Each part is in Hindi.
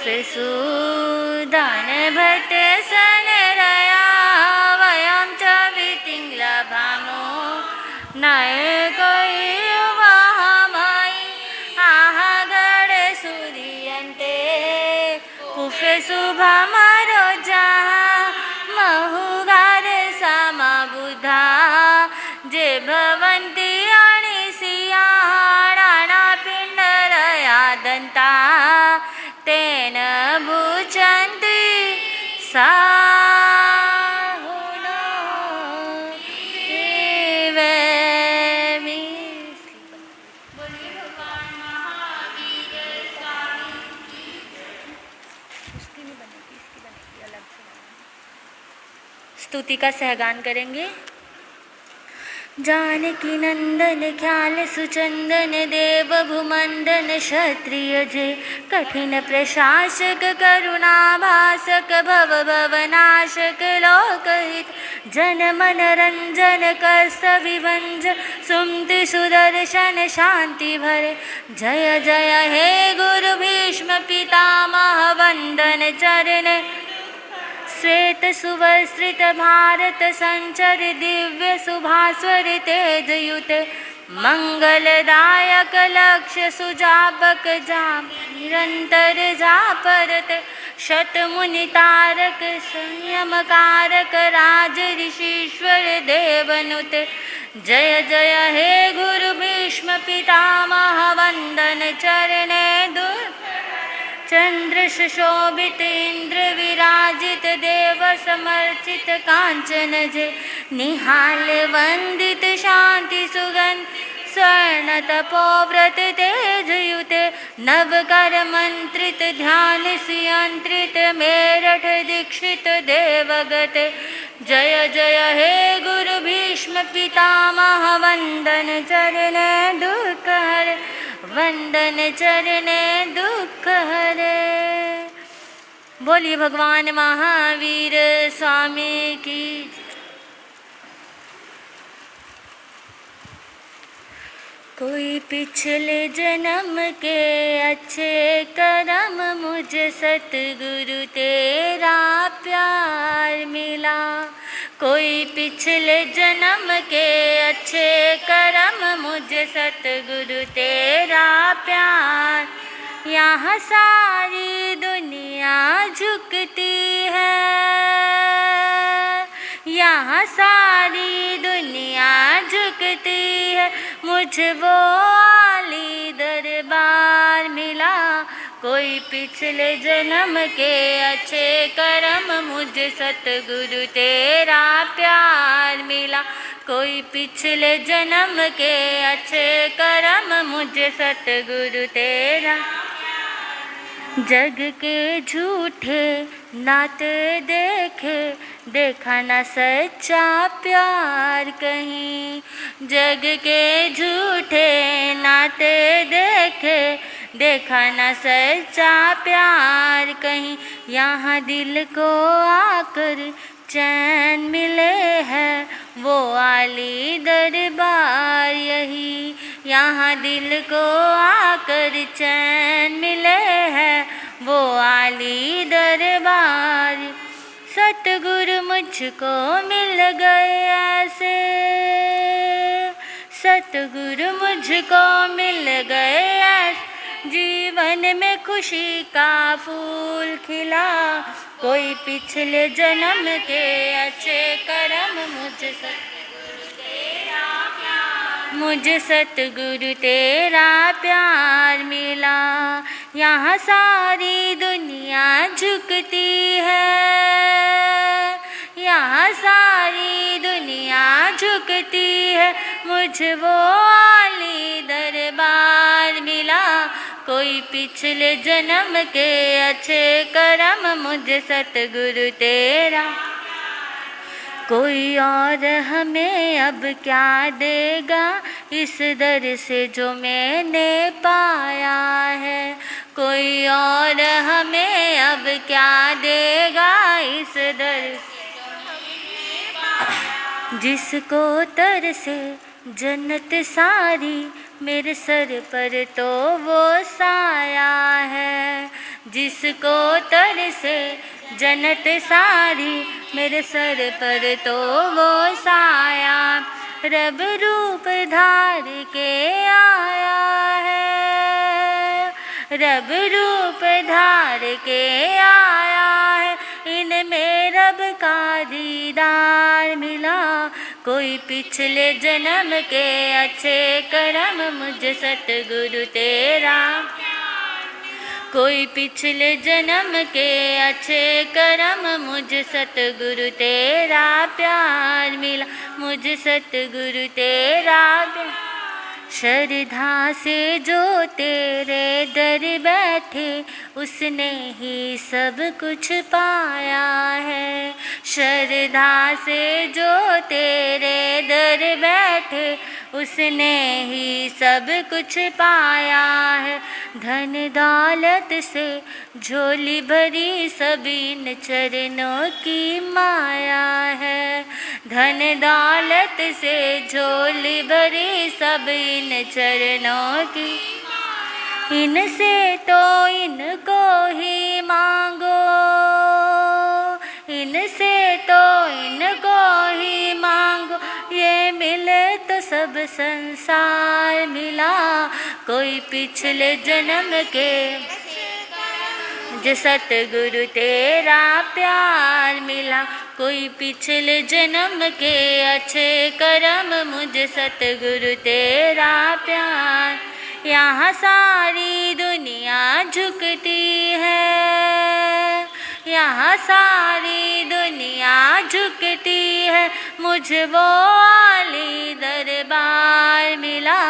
कुफेषु दानभट सनरया वयं च वितिं लभामो नायकैर्वहामहि आहगण सूर्यन्ते कुफेषु भमरोजा महुगार समबुधा जे भवन्ति अणिसियाणाना पिण्डरया दन्ता तेन भुजन्ति साहुनो वेमि। बोलिए भगवान महावीर स्वामी की जय। उसकी नहीं बनेगी, इसकी बनेगी अलग से। स्तुति का सहगान करेंगे। जानकी नंदन ख्याल सुचंदन देव भूमंडन क्षत्रिय जय कठिन प्रशासक करुणा भासक भव भवनाशक लोकहित जन मन रंजन कष्ट विभंजन सुमति सुदर्शन शांति भरे जय जय हे गुरु भीष्म पितामह वंदन चरण श्वेत सुवस्त्रित भारत संचर दिव्य सुभास्वर तेजयुत मंगलदायक लक्ष्य सुजापक जाप निरंतर जापरत शतमुनि तारक संयम कारक राज ऋषीश्वर देवनुत जय जय हे गुरु भीष्म पितामह वंदन चरण दूर चंद्र सुशोभित इंद्र विराजित देव समर्चित कांचन जय निहाल वंदित शांति सुगंध स्वर्ण तपोव्रत तेजयुत नवकर मंत्रित ध्यान सियंत्रित मेरठ दीक्षित देवगत जय जय हे गुरु भीष्म पितामह वंदन चरण दुख हर वंदन चरण दुख हरे। बोलिए भगवान महावीर स्वामी की। कोई पिछले जन्म के अच्छे कर्म मुझे सतगुरु तेरा प्यार मिला। कोई पिछले जन्म के अच्छे कर्म मुझे सतगुरु तेरा प्यार यहाँ सारी दुनिया झुकती है यहाँ सारी दुनिया झुकती है मुझे वो आली दरबार मिला। कोई पिछले जन्म के अच्छे कर्म मुझे सतगुरु तेरा प्यार मिला। कोई पिछले जन्म के अच्छे कर्म मुझे सतगुरु तेरा जग के झूठे नाते देखे देखा ना सच्चा प्यार कहीं जग के झूठे नाते देखे देखा ना सच्चा प्यार कहीं यहाँ दिल को आकर चैन मिले है वो आली दरबार यही यहाँ दिल को आकर चैन मिले है वो आली दरबार। सतगुरु मुझको मिल गए ऐसे सतगुरु मुझको मिल गए ऐसे जीवन में खुशी का फूल खिला। कोई पिछले जन्म के अच्छे कर्म मुझे सतगुरु तेरा प्यार मिला। यहाँ सारी दुनिया झुकती है यहाँ सारी दुनिया झुकती है मुझे वो आली दरबार मिला। कोई पिछले जन्म के अच्छे कर्म मुझे सतगुरु तेरा कोई और हमें अब क्या देगा इस दर से जो मैंने पाया है। कोई और हमें अब क्या देगा इस दर जिसको तरसे जन्नत सारी मेरे सर पर तो वो साया है। जिसको तरसे जन्नत सारी, मेरे सर पर तो वो साया रब रूप धार के आया है, रब रूप धार के आया है। इनमें रब का दीदार मिला, कोई पिछले जन्म के अच्छे कर्म मुझ सतगुरु तेरा, कोई पिछले जन्म के अच्छे कर्म मुझ सतगुरु तेरा प्यार मिला, मुझ सतगुरु तेरा प्यार। श्रद्धा से जो तेरे दर बैठे, उसने ही सब कुछ पाया है। श्रद्धा से जो तेरे दर बैठे, उसने ही सब कुछ पाया है। धन दौलत से झोली भरी, सभी इन चरणों की माया है। धन दौलत से झोली भरी, सब इन चरणों की, इनसे तो इनको ही मांगो, इनसे तो इनको ही मांगो, ये मिले तो सब संसार मिला। कोई पिछले जन्म के मुझे सतगुरु तेरा प्यार मिला, कोई पिछले जन्म के अच्छे कर्म मुझे सतगुरु तेरा प्यार। यहाँ सारी दुनिया झुकती है, यहाँ सारी दुनिया झुकती है, मुझे वो आली दरबार मिला।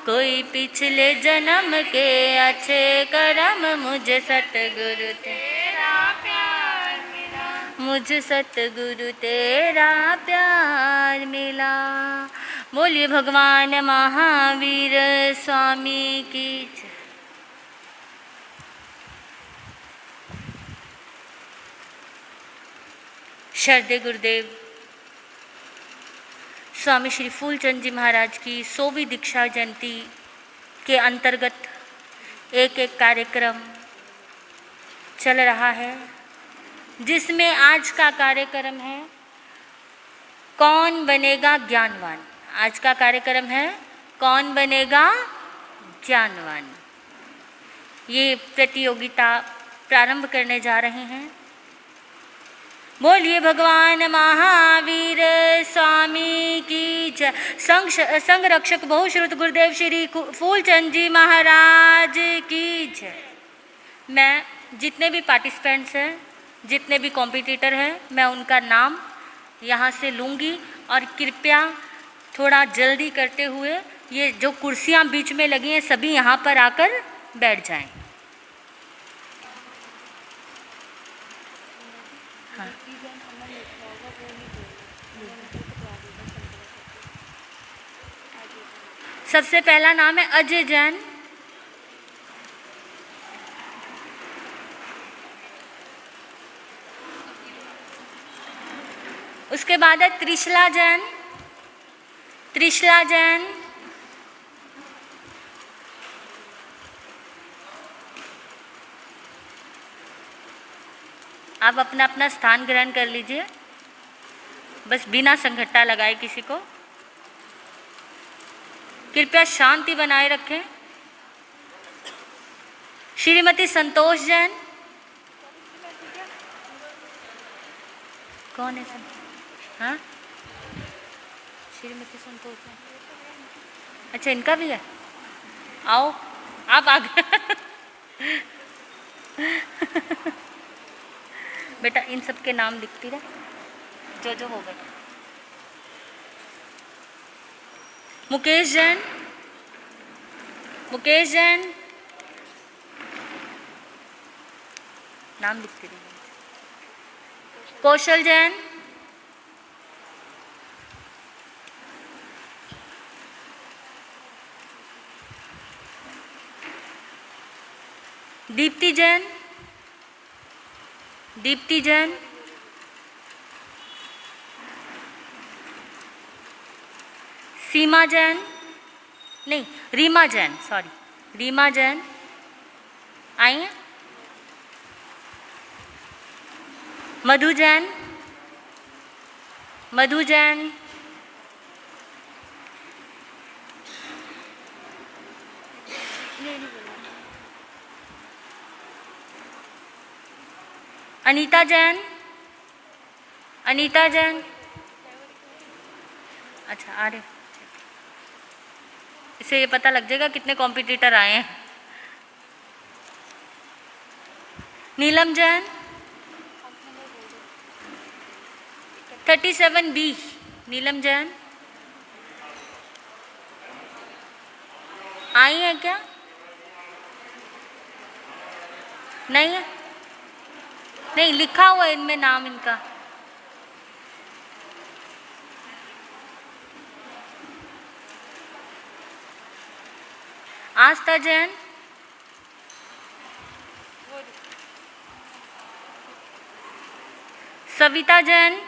कोई पिछले जन्म के अच्छे कर्म मुझे सतगुरु तेरा प्यार मिला, मुझे सतगुरु तेरा प्यार मिला। बोलिए भगवान महावीर स्वामी की जय। श्रद्धेय गुरुदेव स्वामी श्री फूलचंद जी महाराज की 100वीं दीक्षा जयंती के अंतर्गत एक एक कार्यक्रम चल रहा है, जिसमें आज का कार्यक्रम है कौन बनेगा ज्ञानवान। आज का कार्यक्रम है कौन बनेगा ज्ञानवान। ये प्रतियोगिता प्रारंभ करने जा रहे हैं। बोलिए भगवान महावीर स्वामी की जय। संघ रक्षक बहुश्रुत गुरुदेव श्री फूलचंद जी महाराज की जय। मैं जितने भी पार्टिसिपेंट्स हैं, जितने भी कॉम्पिटिटर हैं, मैं उनका नाम यहाँ से लूँगी और कृपया थोड़ा जल्दी करते हुए ये जो कुर्सियाँ बीच में लगी हैं सभी यहाँ पर आकर बैठ जाएं। हाँ। सबसे पहला नाम है अजय जैन। उसके बाद है त्रिशला जैन। त्रिशला जैन। आप अपना अपना स्थान ग्रहण कर लीजिए, बस बिना संघट्टा लगाए किसी को। कृपया शांति बनाए रखें। श्रीमती संतोष जैन। कौन है संतोष? हाँ, श्रीमती संतोष जैन। अच्छा, इनका भी है। आओ, आप आगे। बेटा इन सब के नाम लिखती रहे, जो हो गए। मुकेश जैन। मुकेश जैन, नाम लिखती रही। कौशल जैन। दीप्ति जैन। दीप्ति जैन। सीमा जैन, नहीं रीमा जैन, सॉरी रीमा जैन। आई हैं? मधु जैन, मधु जैन, अनीता जैन, अनीता जैन, अच्छा आ रहे, इससे ये पता लग जाएगा कितने कॉम्पिटिटर आए हैं। नीलम जैन 37B, नीलम जैन आई है क्या? नहीं है, नहीं लिखा हुआ है इनमें नाम इनका। आस्था जैन, सविता जैन,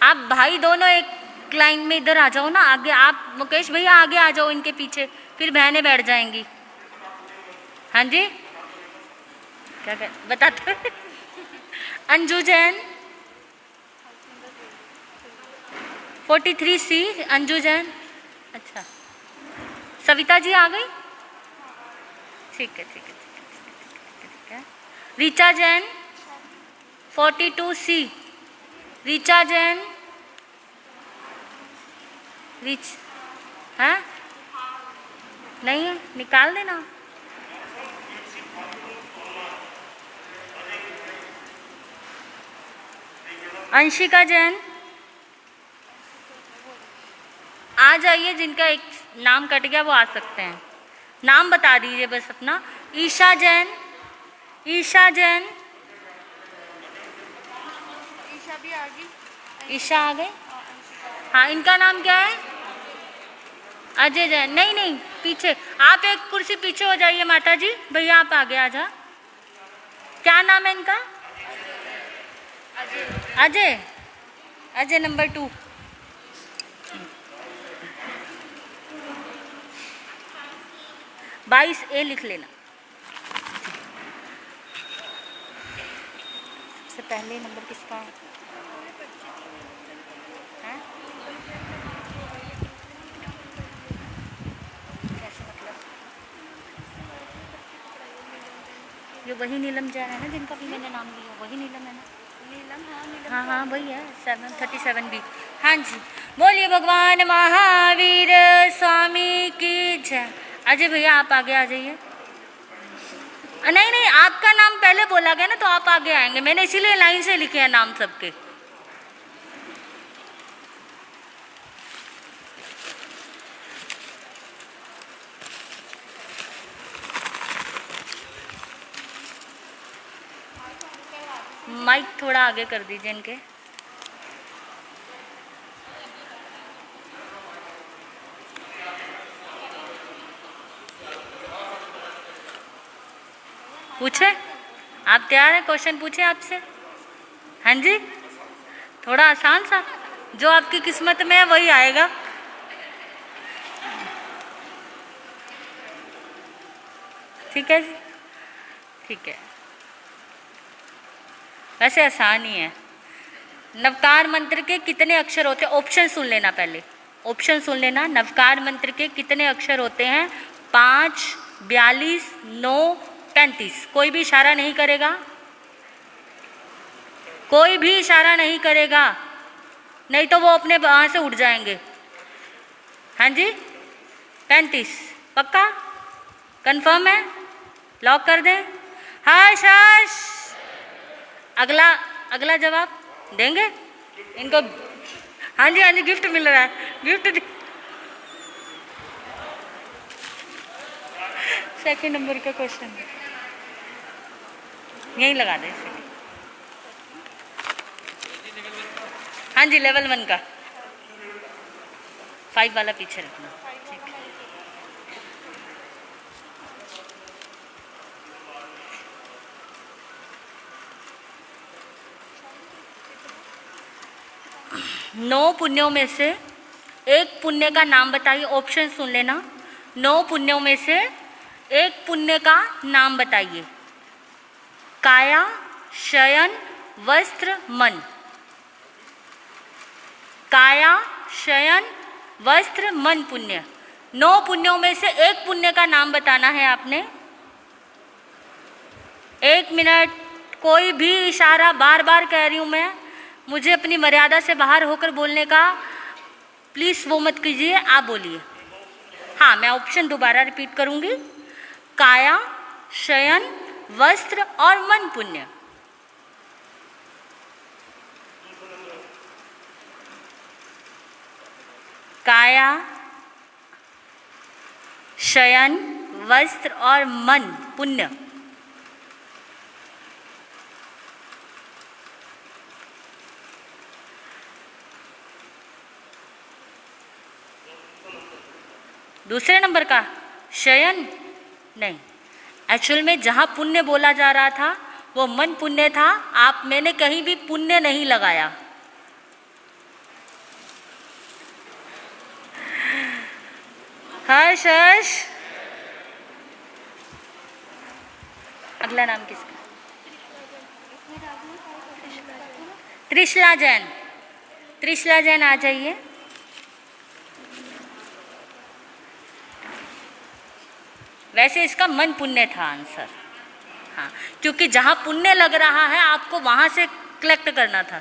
आप भाई दोनों एक लाइन में इधर आ जाओ ना आगे, आप मुकेश भैया आगे आ जाओ इनके पीछे, फिर बहनें बैठ जाएंगी। हाँ जी क्या कर बताते अंजू जैन 43C, अंजू जैन, अच्छा सविता जी आ गई, ठीक है ठीक है ठीक है। रीचा जैन 42C, रीचा जैन, रीच है नहीं है, निकाल देना। अंशिका जैन आ जाइए, जिनका एक नाम कट गया वो आ सकते हैं, नाम बता दीजिए बस अपना। ईशा जैन, ईशा जैन, ईशा भी आ गई, ईशा आ गई, हाँ इनका नाम क्या है? अजय जैन, नहीं नहीं पीछे, आप एक कुर्सी पीछे हो जाइए माता जी, भैया आप आगे आ जा। क्या नाम है इनका? अजय, अजय नंबर 2। बाईस ए लिख लेना। सबसे पहले नंबर किसका है? कैसे मतलब? ये वही नीलम जैन है ना जिनका भी मैंने नाम लिया, वही नीलम है ना? नीलम, हाँ हाँ वही है, 37B। हाँ जी, बोलिए भगवान महावीर स्वामी की जय। अजय भैया आप आगे आ जाइए। नहीं नहीं आपका नाम पहले बोला गया ना तो आप आगे आएंगे, मैंने इसीलिए लाइन से लिखे हैं नाम सबके। माइक थोड़ा आगे कर दीजिए इनके। पूछे, आप तैयार हैं? क्वेश्चन पूछे आपसे? हाँ जी, थोड़ा आसान सा, जो आपकी किस्मत में है वही आएगा। ठीक है जी, ठीक है, वैसे आसान ही है। नवकार मंत्र के कितने अक्षर होते हैं? ऑप्शन सुन लेना पहले, ऑप्शन सुन लेना। नवकार मंत्र के कितने अक्षर होते हैं? 5, 42, 9, 35। कोई भी इशारा नहीं करेगा, कोई भी इशारा नहीं करेगा, नहीं तो वो अपने वहाँ से उठ जाएंगे। हाँ जी 35 पक्का? कंफर्म है? लॉक कर दें? हाश हाश। अगला अगला जवाब देंगे इनको? हाँ जी हाँ जी, गिफ्ट मिल रहा है, गिफ्ट। सेकंड नंबर का क्वेश्चन यहीं लगा दें इसे। हाँ जी लेवल 1 का 5 वाला पीछे रखना। ठीक है, नौ पुण्यों में से एक पुण्य का नाम बताइए। ऑप्शन सुन लेना। 9 पुण्यों में से एक पुण्य का नाम बताइए। काया, शयन, वस्त्र, मन। काया, शयन, वस्त्र, मन पुण्य। 9 पुण्यों में से एक पुण्य का नाम बताना है आपने। 1 मिनट, कोई भी इशारा, बार बार कह रही हूँ मैं, मुझे अपनी मर्यादा से बाहर होकर बोलने का प्लीज़ वो मत कीजिए, आप बोलिए। हाँ, मैं ऑप्शन दोबारा रिपीट करूँगी। काया, शयन, वस्त्र और मन पुण्य। काया, शयन, वस्त्र और मन पुण्य। दूसरे नंबर का शयन नहीं, एक्चुअल में जहाँ पुण्य बोला जा रहा था वो मन पुण्य था। मैंने कहीं भी पुण्य नहीं लगाया। हर्ष, अगला नाम किसका? त्रिशला जैन। त्रिशला जैन आ जाइए। वैसे इसका मन पुण्य था आंसर। हाँ, क्योंकि जहाँ पुण्य लग रहा है आपको वहाँ से कलेक्ट करना था।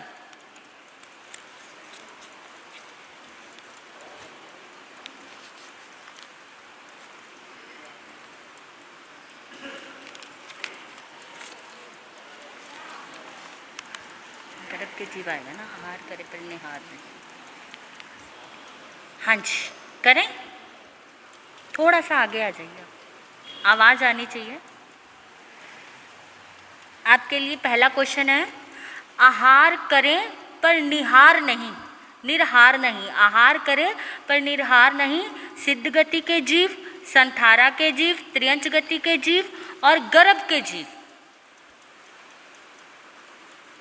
गर्भ के जीव आएगा ना, आहार करे पर निहार नहीं। हाँ जी, करें। थोड़ा सा आगे आ जाइए, आवाज़ आनी चाहिए। आपके लिए पहला क्वेश्चन है, आहार करें पर निहार नहीं, निर्हार नहीं। आहार करें पर निर्हार नहीं। सिद्ध गति के जीव, संथारा के जीव, त्रियंच गति के जीव और गर्भ के जीव।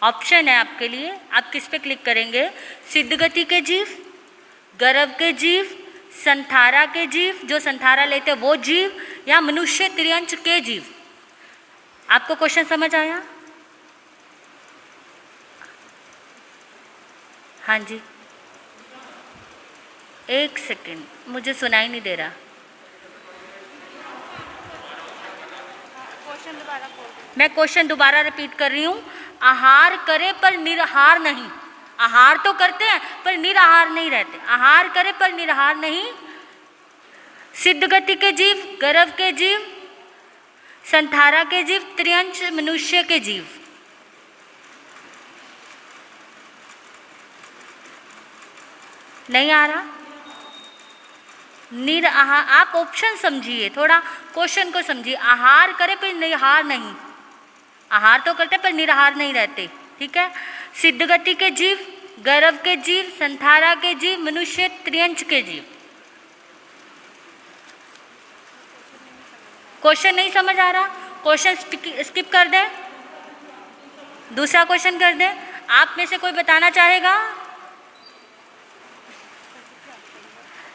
ऑप्शन है आपके लिए, आप किस पे क्लिक करेंगे? सिद्ध गति के जीव, गर्भ के जीव, संथारा के जीव, जो संथारा लेते वो जीव, या मनुष्य त्रियंच के जीव। आपको क्वेश्चन समझ आया? हाँ जी, 1 सेकेंड, मुझे सुनाई नहीं दे रहा। मैं क्वेश्चन दोबारा रिपीट कर रही हूँ। आहार करे पर निराहार नहीं। आहार तो करते हैं पर निराहार नहीं रहते। आहार करे पर निराहार नहीं। सिद्ध गति के जीव, गर्भ के जीव, संथारा के जीव, त्रियंच मनुष्य के जीव। नहीं आ रहा? निराहार, आप ऑप्शन समझिए, थोड़ा क्वेश्चन को समझिए। आहार करे पर निराहार नहीं। आहार तो करते पर निराहार नहीं रहते, ठीक है। सिद्ध गति के जीव, गर्भ के जीव, संथारा के जीव, मनुष्य त्रियंच के जीव। क्वेश्चन नहीं समझ आ रहा? क्वेश्चन स्किप कर दें, दूसरा क्वेश्चन कर दें। आप में से कोई बताना चाहेगा?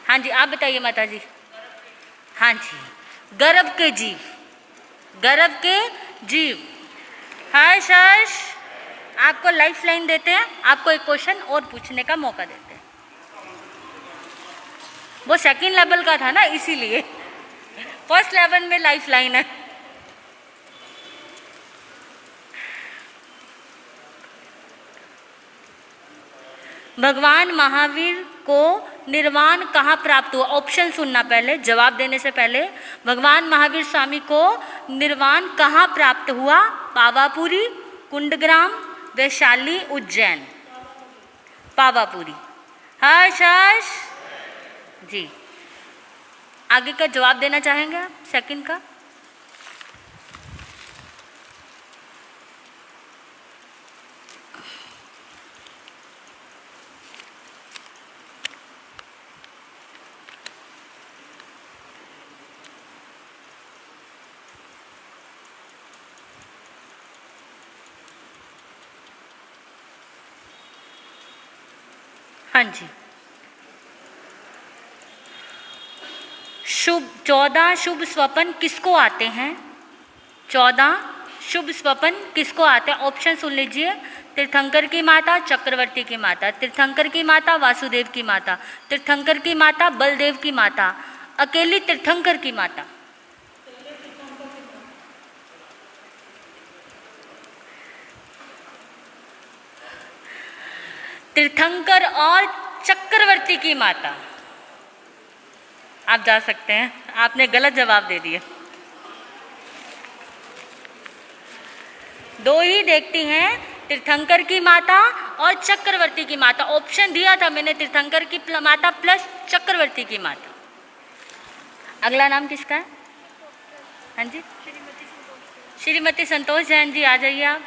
हाँ जी, आप बताइए माता जी। हाँ जी, गर्भ के जीव, गर्भ के जीव। हर्ष, आपको लाइफ लाइन देते हैं, आपको एक क्वेश्चन और पूछने का मौका देते हैं। वो सेकंड लेवल का था ना, इसीलिए। फर्स्ट लेवल में लाइफ लाइन है। भगवान महावीर को निर्वाण कहाँ प्राप्त हुआ? ऑप्शन सुनना पहले, जवाब देने से पहले। भगवान महावीर स्वामी को निर्वाण कहाँ प्राप्त हुआ? पावापुरी, कुंडग्राम, वैशाली, उज्जैन। पावापुरी। हर्ष जी, आगे का जवाब देना चाहेंगे आप सेकंड का? हाँ जी, 14 शुभ स्वप्न किसको आते हैं? 14 शुभ स्वपन किसको आता है? ऑप्शन सुन लीजिए। तीर्थंकर की माता, चक्रवर्ती की माता, तीर्थंकर की माता, वासुदेव की माता, तीर्थंकर की माता, बलदेव की माता, अकेली तीर्थंकर की माता। तीर्थंकर और चक्रवर्ती की माता। आप जा सकते हैं, आपने गलत जवाब दे दिया। दो ही देखती हैं, तीर्थंकर की माता और चक्रवर्ती की माता। ऑप्शन दिया था मैंने, तीर्थंकर की माता प्लस चक्रवर्ती की माता। अगला नाम किसका है? हाँ जी, श्रीमती संतोष जैन जी, आ जाइए आप।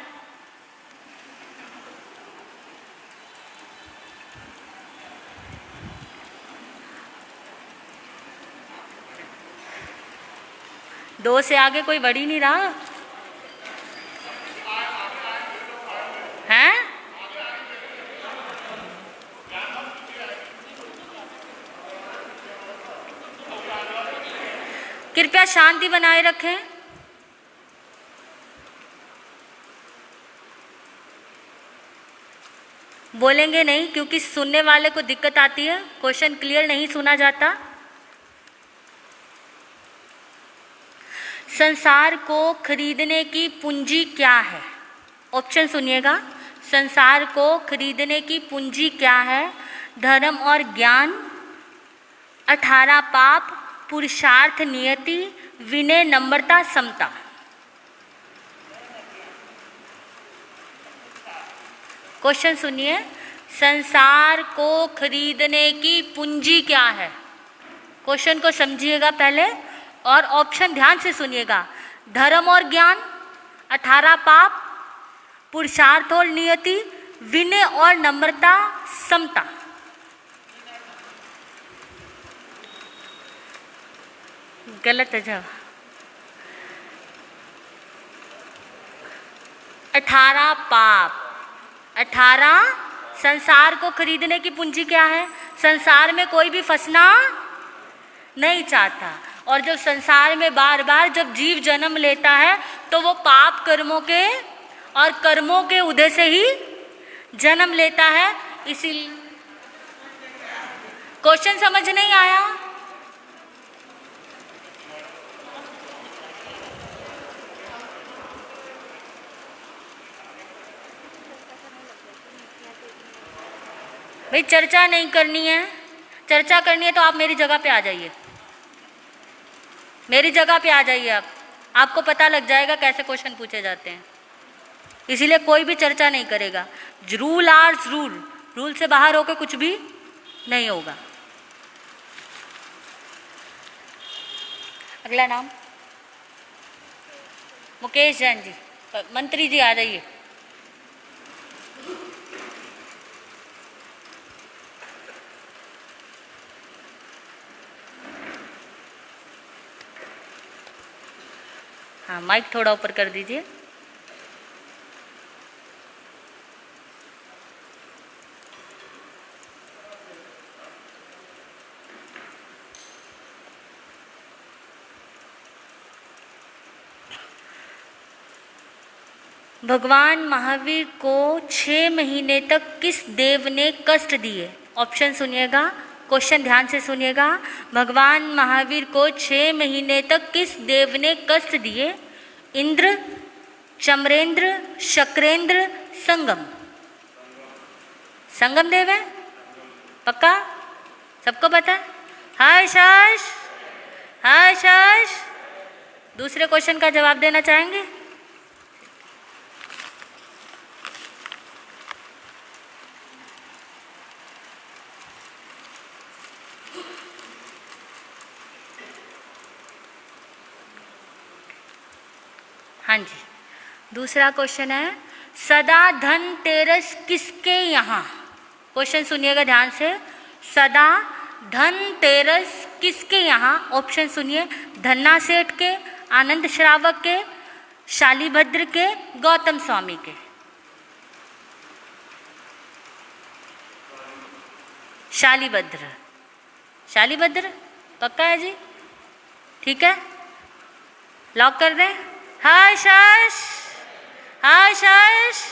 दो से आगे कोई बढ़ ही नहीं रहा है। कृपया शांति बनाए रखें। बोलेंगे नहीं, क्योंकि सुनने वाले को दिक्कत आती है, क्वेश्चन क्लियर नहीं सुना जाता। संसार को खरीदने की पूंजी क्या है? ऑप्शन सुनिएगा। संसार को खरीदने की पूंजी क्या है? धर्म और ज्ञान, 18 पाप, पुरुषार्थ, नियति, विनय, नम्रता, समता। क्वेश्चन सुनिए। संसार को खरीदने की पूंजी क्या है? क्वेश्चन को समझिएगा पहले और ऑप्शन ध्यान से सुनिएगा। धर्म और ज्ञान, 18 पाप, पुरुषार्थ और नियति, विनय और नम्रता, समता। गलत है जवाब। 18 पाप। 18 संसार को खरीदने की पूंजी क्या है? संसार में कोई भी फंसना नहीं चाहता, और जब संसार में बार बार जब जीव जन्म लेता है तो वो पाप कर्मों के और कर्मों के उदय से ही जन्म लेता है। इसीलिए क्वेश्चन समझ नहीं आया? भाई चर्चा नहीं करनी है। चर्चा करनी है तो आप मेरी जगह पे आ जाइए, मेरी जगह पे आ जाइए। आप, आपको पता लग जाएगा कैसे क्वेश्चन पूछे जाते हैं। इसीलिए कोई भी चर्चा नहीं करेगा। रूल आर रूल, रूल से बाहर होकर कुछ भी नहीं होगा। अगला नाम मुकेश जैन जी, मंत्री जी आ जाइए। हाँ, माइक थोड़ा ऊपर कर दीजिए। भगवान महावीर को 6 महीने तक किस देव ने कष्ट दिए? ऑप्शन सुनिएगा, क्वेश्चन ध्यान से सुनिएगा। भगवान महावीर को 6 महीने तक किस देव ने कष्ट दिए? इंद्र, चमरेंद्र, शक्रेंद्र, संगम। संगम देव है? पक्का? सबको पता है? हर्ष हर्ष हर्ष हर्ष। दूसरे क्वेश्चन का जवाब देना चाहेंगे? हाँ जी, दूसरा क्वेश्चन है, सदा धनतेरस किसके यहाँ? क्वेश्चन सुनिएगा ध्यान से। सदा धनतेरस किसके यहाँ? ऑप्शन सुनिए। धन्ना सेठ के, आनंद श्रावक के, शालीभद्र के, गौतम स्वामी के। शालीभद्र। शालीभद्र पक्का है जी? ठीक है, लॉक कर दें। हर्ष हर्ष। हर्ष हर्ष।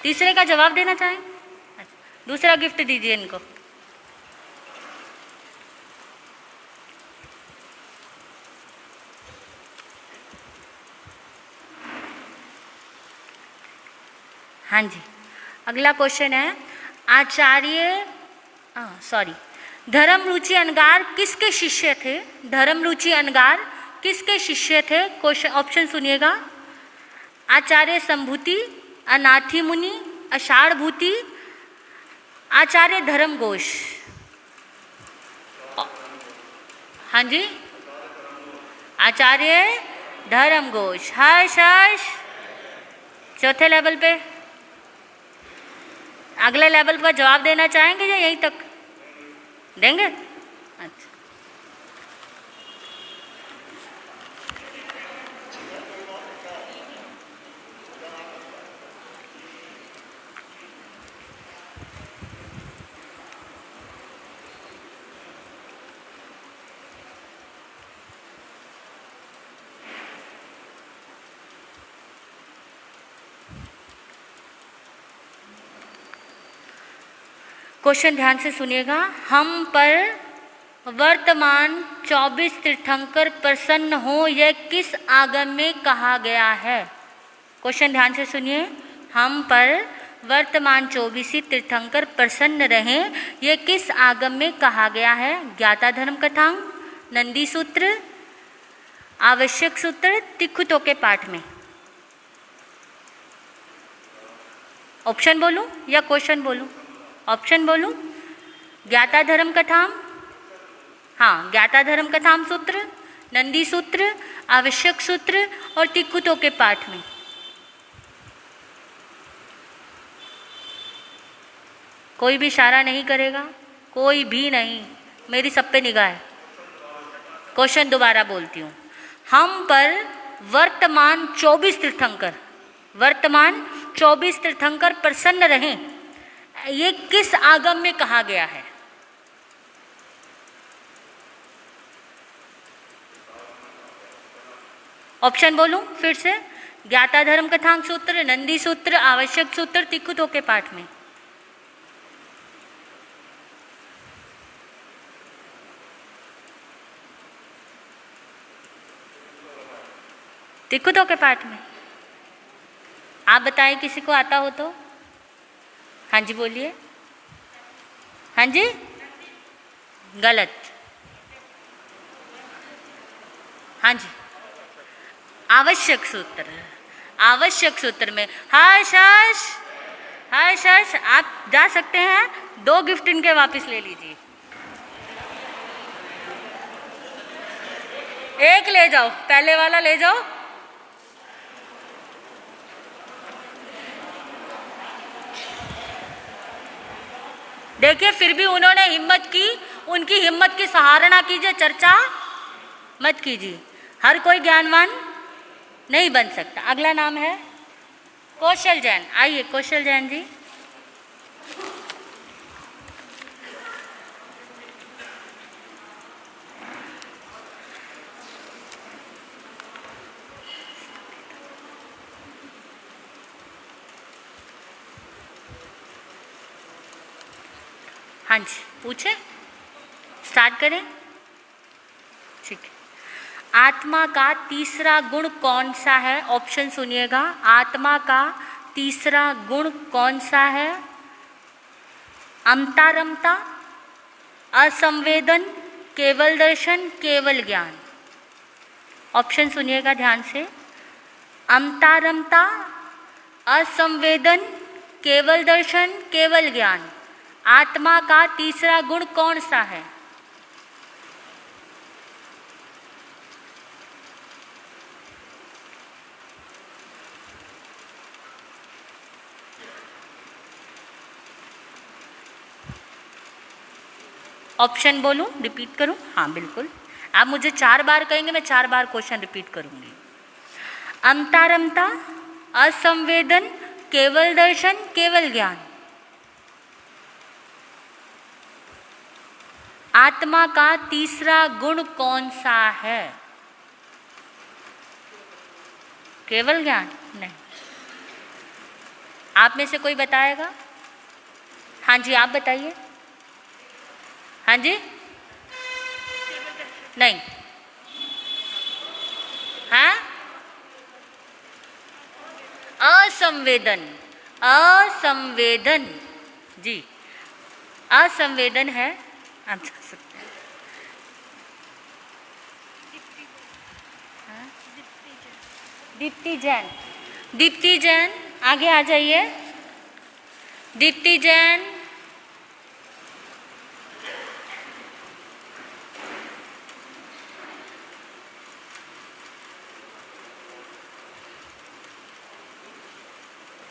तीसरे का जवाब देना चाहें? दूसरा गिफ्ट दीजिए इनको। हाँ जी, अगला क्वेश्चन है आचार्य धर्मरुचि अनगार किसके शिष्य थे? धर्मरुचि अनगार किसके शिष्य थे? क्वेश्चन ऑप्शन सुनिएगा। आचार्य संभूति, अनाथी मुनि, आषाढ़भूति, आचार्य धर्म घोष। हाँ जी, आचार्य धर्म घोष। हर्ष हर्ष। चौथे लेवल पे अगले लेवल का जवाब देना चाहेंगे या यहीं तक देंगे? अच्छा, क्वेश्चन ध्यान से सुनिएगा। हम पर वर्तमान 24 तीर्थंकर प्रसन्न हो, यह किस आगम में कहा गया है? क्वेश्चन ध्यान से सुनिए। हम पर वर्तमान 24 तीर्थंकर प्रसन्न रहें, यह किस आगम में कहा गया है? ज्ञाता धर्म कथांग, नंदी सूत्र, आवश्यक सूत्र, तिखुतों के पाठ में। ऑप्शन बोलूं या क्वेश्चन बोलूं? ऑप्शन बोलूं। ज्ञाता धर्म कथाम, हाँ, ज्ञाता धर्म कथाम सूत्र, नंदी सूत्र, आवश्यक सूत्र और तिखुतों के पाठ में। कोई भी इशारा नहीं करेगा, कोई भी नहीं, मेरी सब पे निगाह है। क्वेश्चन दोबारा बोलती हूँ। हम पर वर्तमान 24 तीर्थंकर, वर्तमान 24 तीर्थंकर प्रसन्न रहें, ये किस आगम में कहा गया है? ऑप्शन बोलूं फिर से। ज्ञाता धर्म कथांग सूत्र, नंदी सूत्र, आवश्यक सूत्र, तिखुतों के पाठ में। तिखुतों के पाठ में। आप बताएं, किसी को आता हो तो। हाँ जी बोलिए। हाँ जी, गलत। हाँ जी, आवश्यक सूत्र, आवश्यक सूत्र में। हर्ष हर्ष, हर्ष हर्ष, आप जा सकते हैं। 2 गिफ्ट इनके वापस ले लीजिए। एक ले जाओ, पहले वाला ले जाओ। देखिए, फिर भी उन्होंने हिम्मत की, उनकी हिम्मत की सराहना कीजिए, चर्चा मत कीजिए। हर कोई ज्ञानवान नहीं बन सकता। अगला नाम है कौशल जैन। आइए कौशल जैन जी। हाँ जी, पूछे, स्टार्ट करें। ठीक है। आत्मा का तीसरा गुण कौन सा है? ऑप्शन सुनिएगा। आत्मा का तीसरा गुण कौन सा है? अमता-रमता, असंवेदन, केवल दर्शन, केवल ज्ञान। ऑप्शन सुनिएगा ध्यान से। अमता-रमता, असंवेदन, केवल दर्शन, केवल ज्ञान। आत्मा का तीसरा गुण कौन सा है? ऑप्शन बोलूं, रिपीट करूं? हाँ बिल्कुल, आप मुझे 4 बार कहेंगे, मैं 4 बार क्वेश्चन रिपीट करूंगी। अमता-रमता, असंवेदन, केवल दर्शन, केवल ज्ञान। आत्मा का तीसरा गुण कौन सा है? केवल ज्ञान नहीं। आप में से कोई बताएगा? हाँ जी, आप बताइए। हाँ जी, नहीं। हाँ, असंवेदन। असंवेदन जी, असंवेदन है। आप जा सकते हैं। हाँ? दीप्ति जैन। दीप्ति जैन आगे आ जाइए। दीप्ति जैन।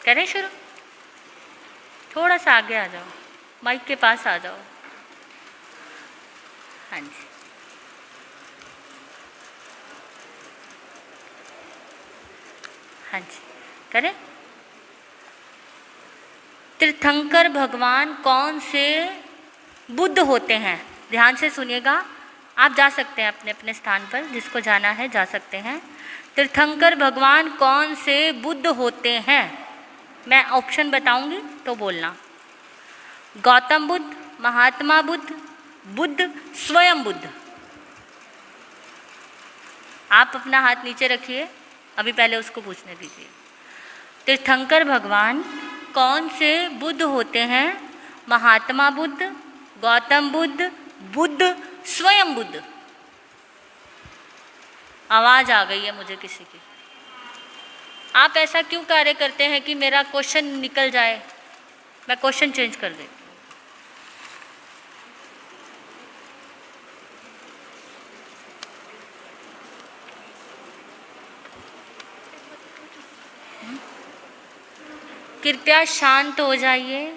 करें शुरू? थोड़ा सा आगे आ जाओ, माइक के पास आ जाओ। हाँ जी, हाँ जी, करें। तीर्थंकर भगवान कौन से बुद्ध होते हैं? ध्यान से सुनिएगा। आप जा सकते हैं अपने अपने स्थान पर, जिसको जाना है जा सकते हैं। तीर्थंकर भगवान कौन से बुद्ध होते हैं? मैं ऑप्शन बताऊंगी तो बोलना। गौतम बुद्ध, महात्मा बुद्ध, बुद्ध, स्वयं बुद्ध। आप अपना हाथ नीचे रखिए, अभी पहले उसको पूछने दीजिए। तीर्थंकर भगवान कौन से बुद्ध होते हैं? महात्मा बुद्ध, गौतम बुद्ध, बुद्ध, स्वयं बुद्ध। आवाज आ गई है मुझे किसी की। आप ऐसा क्यों कार्य करते हैं कि मेरा क्वेश्चन निकल जाए? मैं क्वेश्चन चेंज कर देती हूँ। कृपया शांत हो जाइए।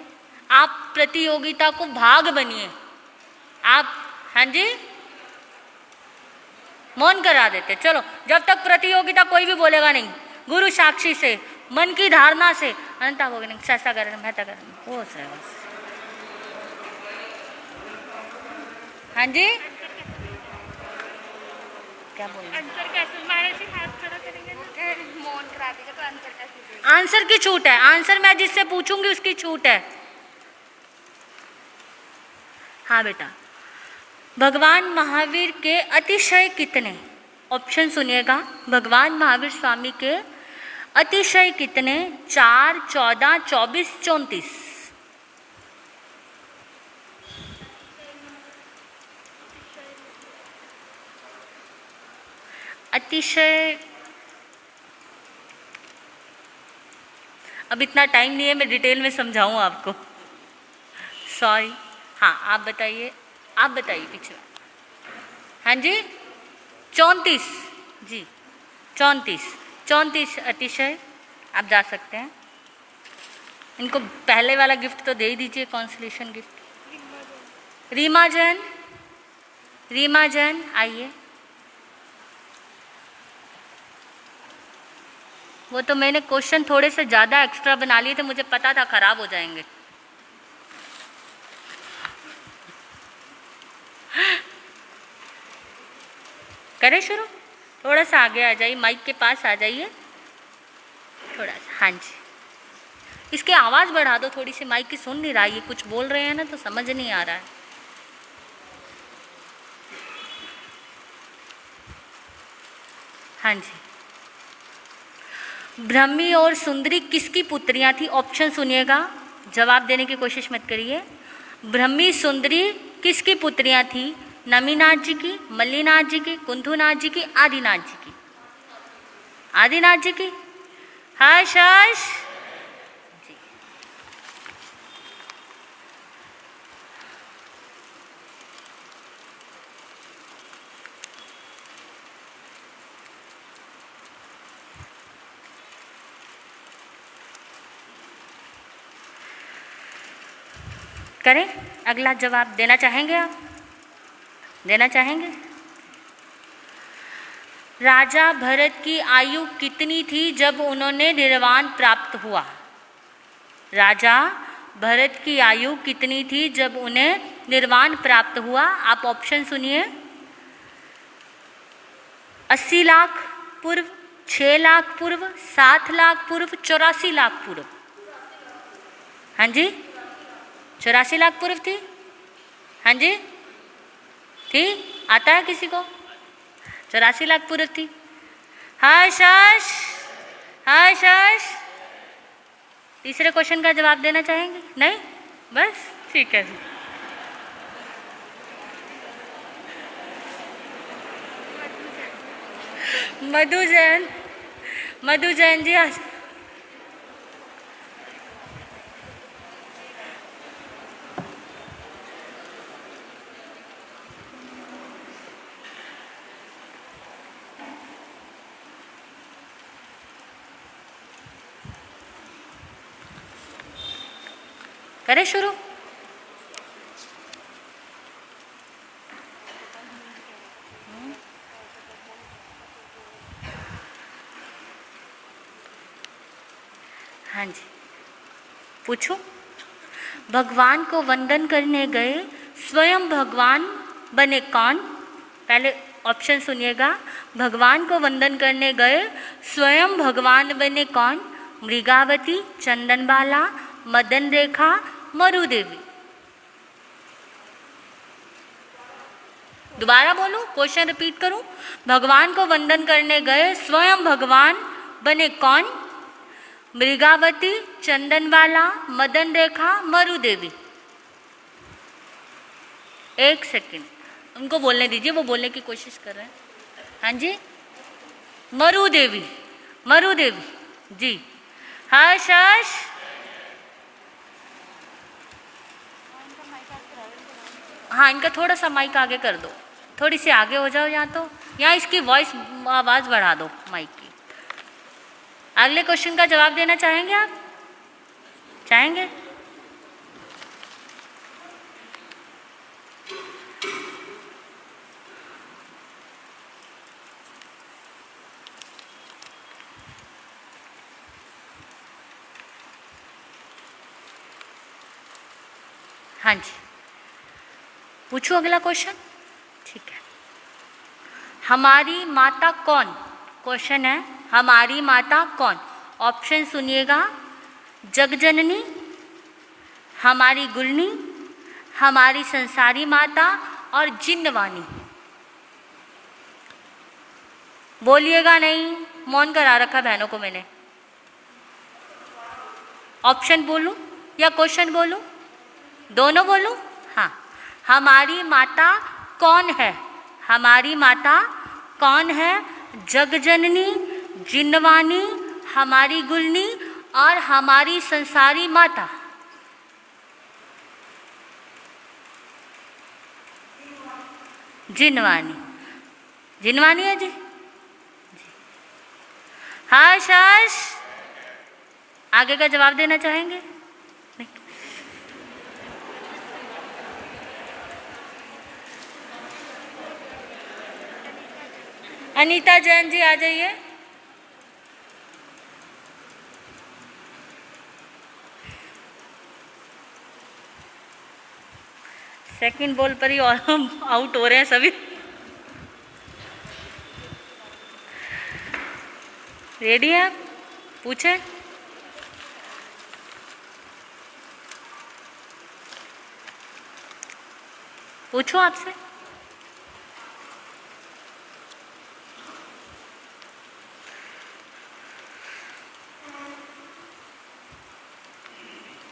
आप प्रतियोगिता को भाग बनिए। आप, हाँ जी, मौन करा देते। चलो, जब तक प्रतियोगिता कोई भी बोलेगा नहीं, गुरु साक्षी से, मन की धारणा से, अनंता हो गया, ऐसा कर, महता कर, वो से बस। हाँ जी, क्या बोल रहे? आंसर कैसे? महाराज हाथ खड़ा करेंगे, मौन करा देगा तो आंसर कैसे? आंसर की छूट है। आंसर मैं जिससे पूछूंगी उसकी छूट है। हाँ बेटा, भगवान महावीर के अतिशय कितने? ऑप्शन सुनिएगा। भगवान महावीर स्वामी के अतिशय कितने? 4, 14, 24, 34। अतिशय, अब इतना टाइम नहीं है मैं डिटेल में समझाऊं आपको, सॉरी। हाँ, आप बताइए, आप बताइए पीछे। हाँ जी, 34 जी, 34 अतिशय। आप जा सकते हैं। इनको पहले वाला गिफ्ट तो दे ही दीजिए, कॉन्सोलेशन गिफ्ट। रीमा जैन, रीमा जैन आइए। वो तो मैंने क्वेश्चन थोड़े से ज़्यादा एक्स्ट्रा बना लिए थे, मुझे पता था खराब हो जाएंगे। करें शुरू? थोड़ा सा आगे आ जाइए, माइक के पास आ जाइए थोड़ा सा। हाँ जी, इसकी आवाज़ बढ़ा दो थोड़ी सी, माइक की सुन नहीं रहा, ये कुछ बोल रहे हैं ना तो समझ नहीं आ रहा है। हाँ जी, ब्रह्मी और सुंदरी किसकी पुत्रियां थी? ऑप्शन सुनिएगा, जवाब देने की कोशिश मत करिए। ब्रह्मी सुंदरी किसकी पुत्रियां थी? नमीनाथ जी की, मल्लीनाथ जी की, कुंथुनाथ जी की, आदिनाथ जी की? आदिनाथ जी की। हर्ष हर्ष जी। करें? अगला जवाब देना चाहेंगे आप? देना चाहेंगे? राजा भरत की आयु कितनी थी जब उन्होंने निर्वाण प्राप्त हुआ? राजा भरत की आयु कितनी थी जब उन्हें निर्वाण प्राप्त हुआ? आप ऑप्शन सुनिए। 80 लाख पूर्व, 6 लाख पूर्व, 7 लाख पूर्व, 84 लाख पूर्व? हाँ जी, 84 लाख पूर्व थी। हाँ जी, थी? आता है किसी को? 84 लाख पूर्व थी। हर्ष हर्ष हर्ष हर्ष, तीसरे क्वेश्चन का जवाब देना चाहेंगे? नहीं, बस ठीक है। मधु जैन जी आज करें शुरू। हाँ जी, पूछो। भगवान को वंदन करने गए स्वयं भगवान बने कौन? पहले ऑप्शन सुनिएगा। भगवान को वंदन करने गए स्वयं भगवान बने कौन? मृगावती, चंदनबाला, मदन रेखा, मरु देवी। दोबारा बोलूं, क्वेश्चन रिपीट करूं। भगवान को वंदन करने गए स्वयं भगवान बने कौन? मृगावती, चंदनबाला, मदन रेखा, मरु देवी। 1 सेकंड उनको बोलने दीजिए, वो बोलने की कोशिश कर रहे हैं। हाँ जी, मरु देवी, मरु देवी जी। हर्ष हर्ष, हाँ इनका थोड़ा सा माइक आगे कर दो, थोड़ी सी आगे हो जाओ, या इसकी वॉइस आवाज़ बढ़ा दो माइक की। अगले क्वेश्चन का जवाब देना चाहेंगे आप? चाहेंगे? हाँ जी, पूछो अगला क्वेश्चन। ठीक है। हमारी माता कौन? क्वेश्चन है हमारी माता कौन? ऑप्शन सुनिएगा। जगजननी, हमारी गुरनी, हमारी संसारी माता और जिन्नवानी। बोलिएगा नहीं, मौन करा रखा बहनों को मैंने। ऑप्शन बोलूं या क्वेश्चन बोलूं? दोनों बोलूं? हाँ। हमारी माता कौन है? हमारी माता कौन है? जगजननी, जिन्नवानी, हमारी गुलनी और हमारी संसारी माता। जिन्नवानी, जिन्नवानी है जी। हर्ष हर्ष, आगे का जवाब देना चाहेंगे? अनीता जैन जी आ जाइए। सेकंड बॉल पर ही आउट हो रहे हैं सभी। रेडी है आप? पूछे। पूछो आपसे।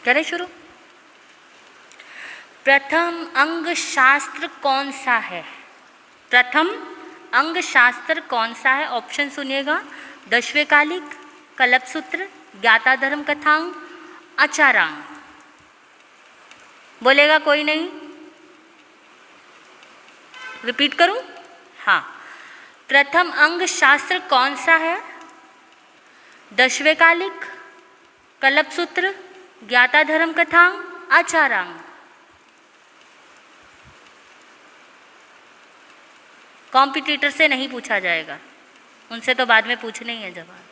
करें शुरू। प्रथम अंग शास्त्र कौन सा है? प्रथम अंग शास्त्र कौन सा है? ऑप्शन सुनिएगा। दशवेकालिक, कल्पसूत्र, ज्ञाता धर्म कथांग, आचारांग। बोलेगा कोई नहीं? रिपीट करूं? हाँ। प्रथम अंग शास्त्र कौन सा है? दशवेकालिक, कल्पसूत्र, ज्ञाता धर्म कथांग, आचारांग। कॉम्पिटिटर से नहीं पूछा जाएगा, उनसे तो बाद में पूछना ही है जवाब,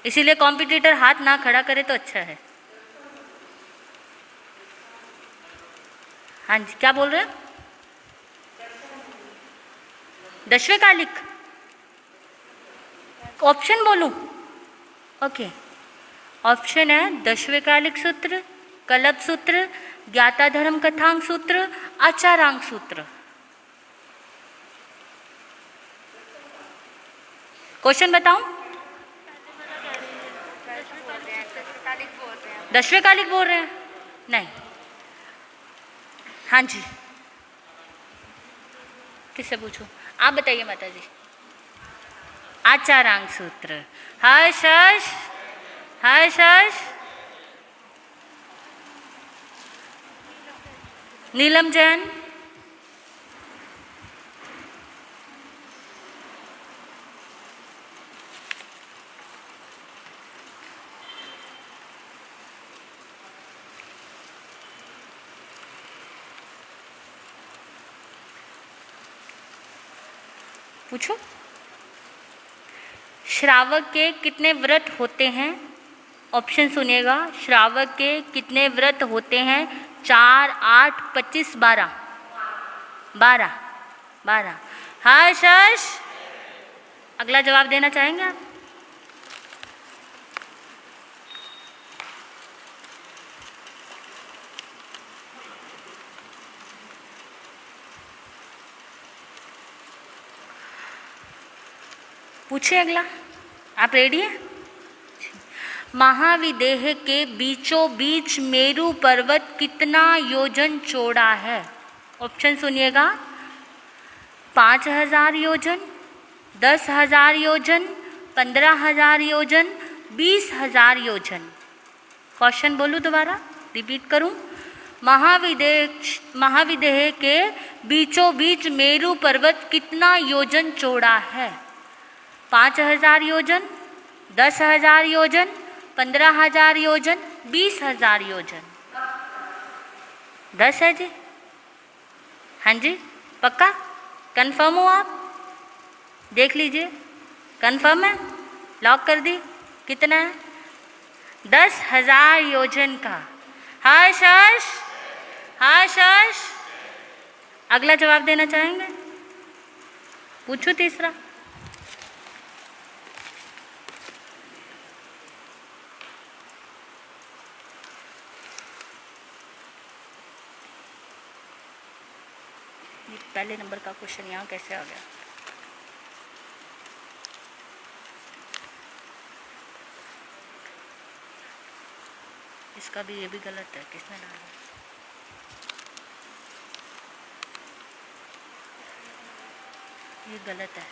इसीलिए कॉम्पिटिटर हाथ ना खड़ा करे तो अच्छा है। हाँ जी, क्या बोल रहे हैं? दशवेकालिक। ऑप्शन बोलूं? ओके, ऑप्शन है दशवैकालिक सूत्र, कल्प सूत्र, ज्ञाताधर्म कथांक सूत्र, आचारांक सूत्र। क्वेश्चन बताऊं? दशवैकालिक बोल रहे हैं? नहीं। हाँ जी, किससे पूछूं? आप बताइए माता जी। आचारांक सूत्र। हर्ष हर्ष हर्ष हर्ष। नीलम जैन। पूछो। श्रावक के कितने व्रत होते हैं? ऑप्शन सुनिएगा। श्रावक के कितने व्रत होते हैं? 4, 8, 25, 12। 12। 12। हर्ष हर्ष। अगला जवाब देना चाहेंगे आप? पूछिए अगला। आप रेडी हैं? महाविदेह के बीचों बीच मेरु पर्वत कितना योजन चौड़ा है? ऑप्शन सुनिएगा। 5000 योजन, 10,000 योजन, 15,000 योजन, 20,000 योजन। क्वेश्चन बोलूं दोबारा, रिपीट करूं? महाविदेह के बीचों बीच मेरु पर्वत कितना योजन चौड़ा है? 5,000 योजन, 10,000 योजन, 15,000 योजन, 20,000 योजन। 10 है जी? हाँ जी, पक्का? कंफर्म हो आप? देख लीजिए, कंफर्म है? लॉक कर दी? कितना है? 10,000 योजन का। हर्ष हर्ष हर्ष हर्ष। अगला जवाब देना चाहेंगे? पूछो तीसरा। पहले नंबर का क्वेश्चन यहाँ कैसे आ गया? इसका भी, ये भी गलत है। किसने डाला? ये गलत है।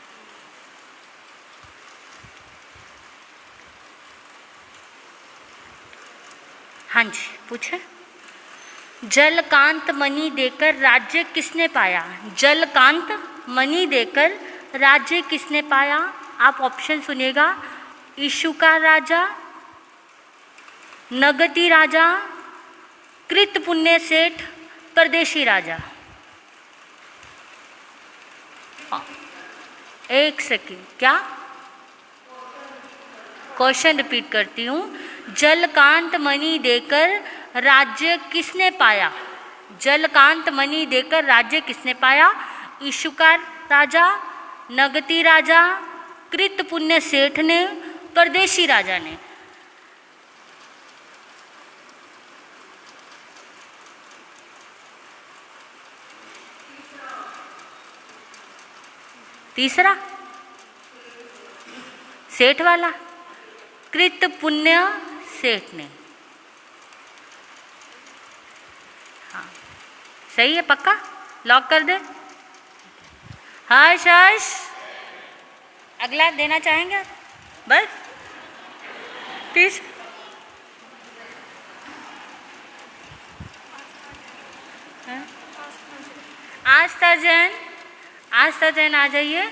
हाँ जी, पूछे। जलकांत मणि देकर राज्य किसने पाया? जलकांत मणि देकर राज्य किसने पाया? आप ऑप्शन सुनिएगा। इशुका राजा, नगति राजा, कृत पुण्य सेठ, परदेशी राजा। एक सेकंड, क्या? क्वेश्चन रिपीट करती हूँ। जलकांत मणि देकर राज्य किसने पाया? जलकांत मणि देकर राज्य किसने पाया? इशुका राजा, नगति राजा, कृत पुण्य सेठ ने, परदेशी राजा ने। तीसरा सेठ वाला, कृत पुण्य सेठ ने। हाँ, सही है, पक्का? लॉक कर दे? हर्ष हर्ष। अगला देना चाहेंगे? बस 30। आस्था जैन, आस्था जैन आ जाइए।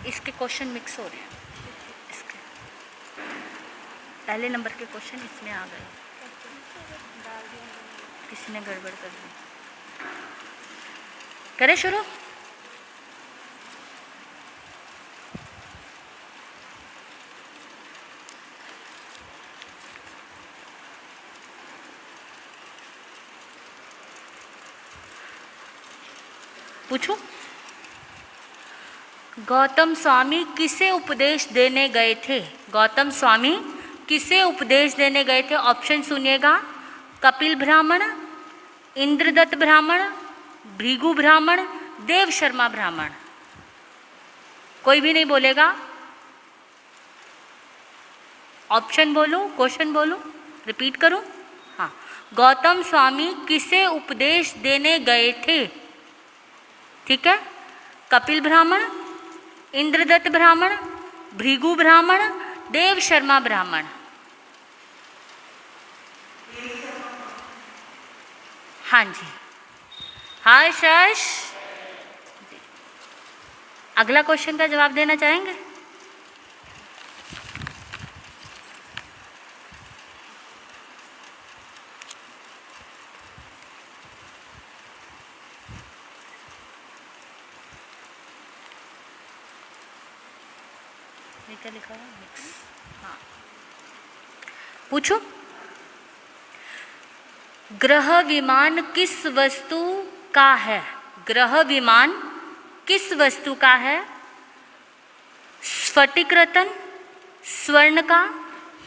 इसके क्वेश्चन मिक्स हो रहे हैं। इसके पहले नंबर के क्वेश्चन इसमें आ गए, किसी ने गड़बड़ कर दी। करें शुरू? पूछूं? गौतम स्वामी किसे उपदेश देने गए थे? गौतम स्वामी किसे उपदेश देने गए थे? ऑप्शन सुनिएगा, कपिल ब्राह्मण, इंद्रदत्त ब्राह्मण, भृगु ब्राह्मण, देव शर्मा ब्राह्मण। कोई भी नहीं बोलेगा? ऑप्शन बोलो, क्वेश्चन बोलो, रिपीट करूं? हाँ, गौतम स्वामी किसे उपदेश देने गए थे? ठीक है, कपिल ब्राह्मण, इंद्रदत्त ब्राह्मण, भृगु ब्राह्मण, देव शर्मा ब्राह्मण। हाँ जी, हाँ शश। अगला क्वेश्चन का जवाब देना चाहेंगे? क्या लिखा हुआ? मिक्स। हाँ, पूछो। ग्रह विमान किस वस्तु का है? ग्रह विमान किस वस्तु का है? स्फटिक रत्न, स्वर्ण का,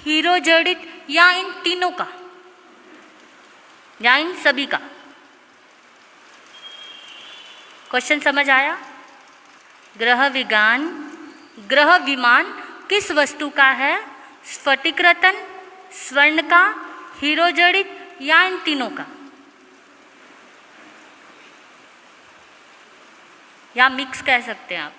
हीरो जड़ित, या इन तीनों का, या इन सभी का? क्वेश्चन समझ आया? ग्रह विमान किस वस्तु का है? स्फटिक रत्न, स्वर्ण का, हीरो जड़ित, या इन तीनों का, या मिक्स कह सकते हैं आप।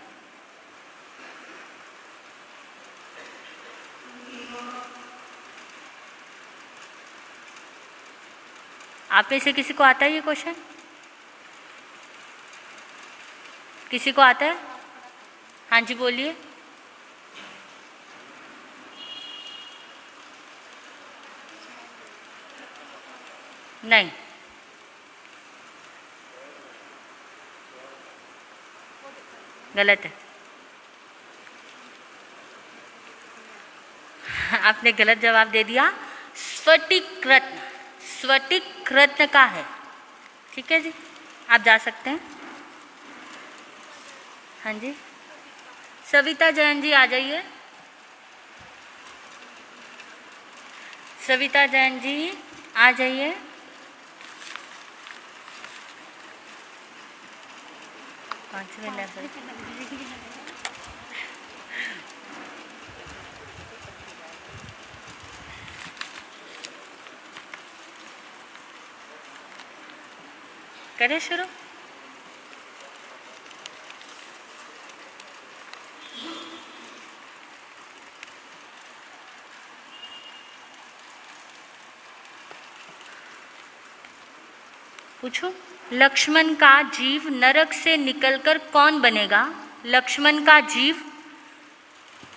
आप में से किसी को आता है ये क्वेश्चन? किसी को आता है? हाँ जी, बोलिए। नहीं, गलत है। आपने गलत जवाब दे दिया। स्फटिक रत्न, स्फटिक रत्न का है। ठीक है जी, आप जा सकते हैं। हाँ जी, सविता जैन जी आ जाइए। सविता जैन जी आ जाइए। पांचवें लेवल। करें शुरू? पूछो। लक्ष्मण का जीव नरक से निकलकर कौन बनेगा? लक्ष्मण का जीव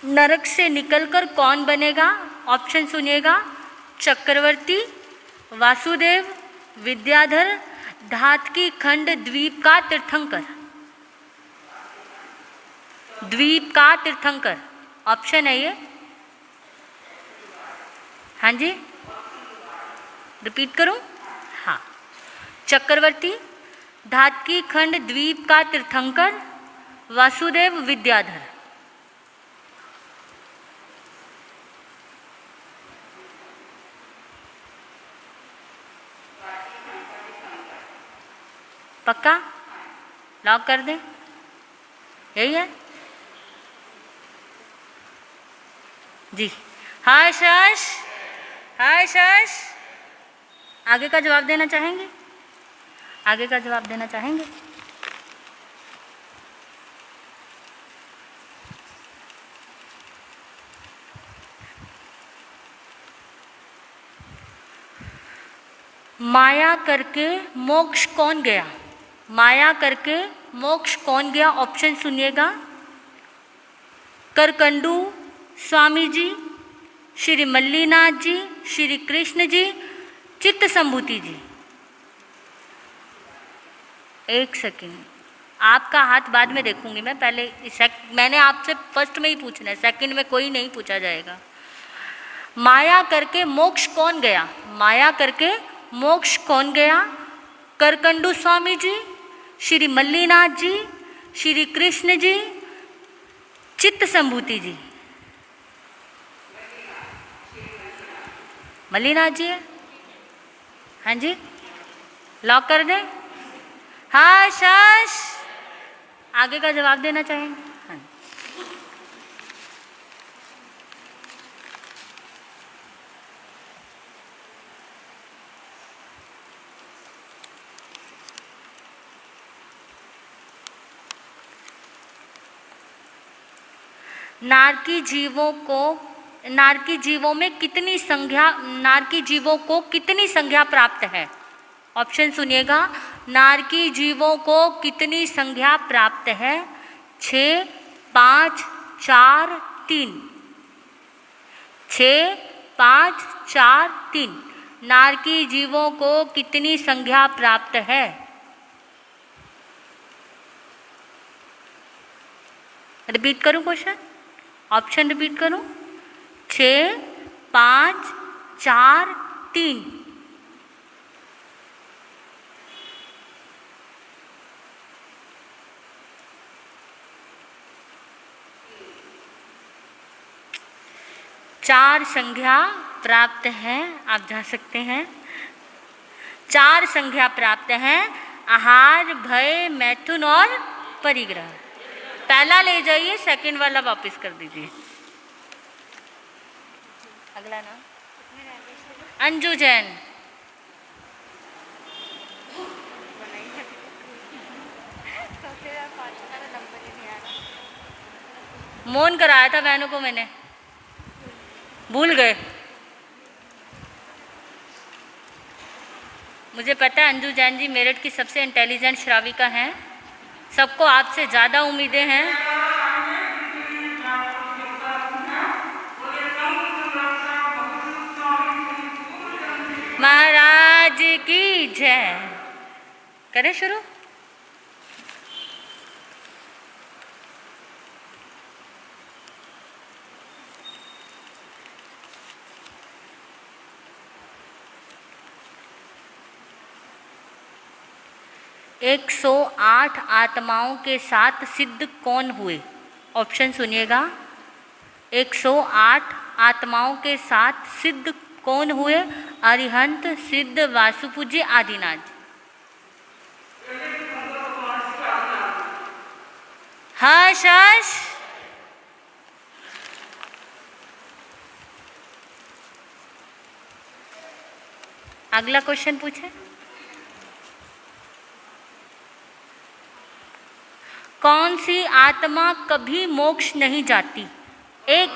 नरक से निकलकर कौन बनेगा? ऑप्शन सुनिएगा, चक्रवर्ती, वासुदेव, विद्याधर, धातकी खंड द्वीप का तीर्थंकर। द्वीप का तीर्थंकर ऑप्शन है ये। हाँ जी, रिपीट करूं? हाँ, चक्रवर्ती, धातकी खंड द्वीप का तीर्थंकर, वासुदेव, विद्याधर। पक्का लॉक कर दें? यही है जी। हर्ष हर्ष हर्ष हर्ष, आगे का जवाब देना चाहेंगे? आगे का जवाब देना चाहेंगे? माया करके मोक्ष कौन गया? माया करके मोक्ष कौन गया? ऑप्शन सुनिएगा, करकंडू स्वामी जी, श्री मल्लीनाथ जी, श्री कृष्ण जी, चित्त संभूति जी। एक सेकंड, आपका हाथ बाद में देखूंगी मैं, पहले मैंने आपसे फर्स्ट में ही पूछना है, सेकंड में कोई नहीं पूछा जाएगा। माया करके मोक्ष कौन गया? माया करके मोक्ष कौन गया? करकंडू स्वामी जी, श्री मल्लीनाथ जी, श्री कृष्ण जी, चित्त संभूति जी। मल्लीनाथ जी है? हाँ जी, लॉक कर दें? हाँ शश, आगे का जवाब देना चाहेंगे? हाँ। नारकी जीवों में कितनी संज्ञा, नारकी जीवों को कितनी संज्ञा प्राप्त है? ऑप्शन सुनिएगा, नारकी जीवों को कितनी संज्ञा प्राप्त है? 6, 5, 4, 3। 6, 5, 4, 3। नारकी जीवों को कितनी संज्ञा प्राप्त है? रिपीट करूं क्वेश्चन? ऑप्शन रिपीट करूं? 6, 5, 4, 3। चार संज्ञा प्राप्त है, आप जा सकते हैं। 4 संज्ञा प्राप्त हैं, आहार, भय, मैथुन और परिग्रह। पहला ले जाइए, सेकंड वाला वापस कर दीजिए। अगला नाम अंजू जैन। मोन कराया था बहनों को मैंने, भूल गए। मुझे पता है अंजू जैन जी मेरठ की सबसे इंटेलिजेंट श्राविका हैं, सबको आपसे ज़्यादा उम्मीदें हैं। महाराज की जय। करें शुरू? एक 108 आत्माओं के साथ सिद्ध कौन हुए? ऑप्शन सुनिएगा, 108 आत्माओं के साथ सिद्ध कौन हुए? अरिहंत, सिद्ध, वासुपूज्य, आदिनाथ। हर्ष। अगला क्वेश्चन पूछे। कौन सी आत्मा कभी मोक्ष नहीं जाती? एक,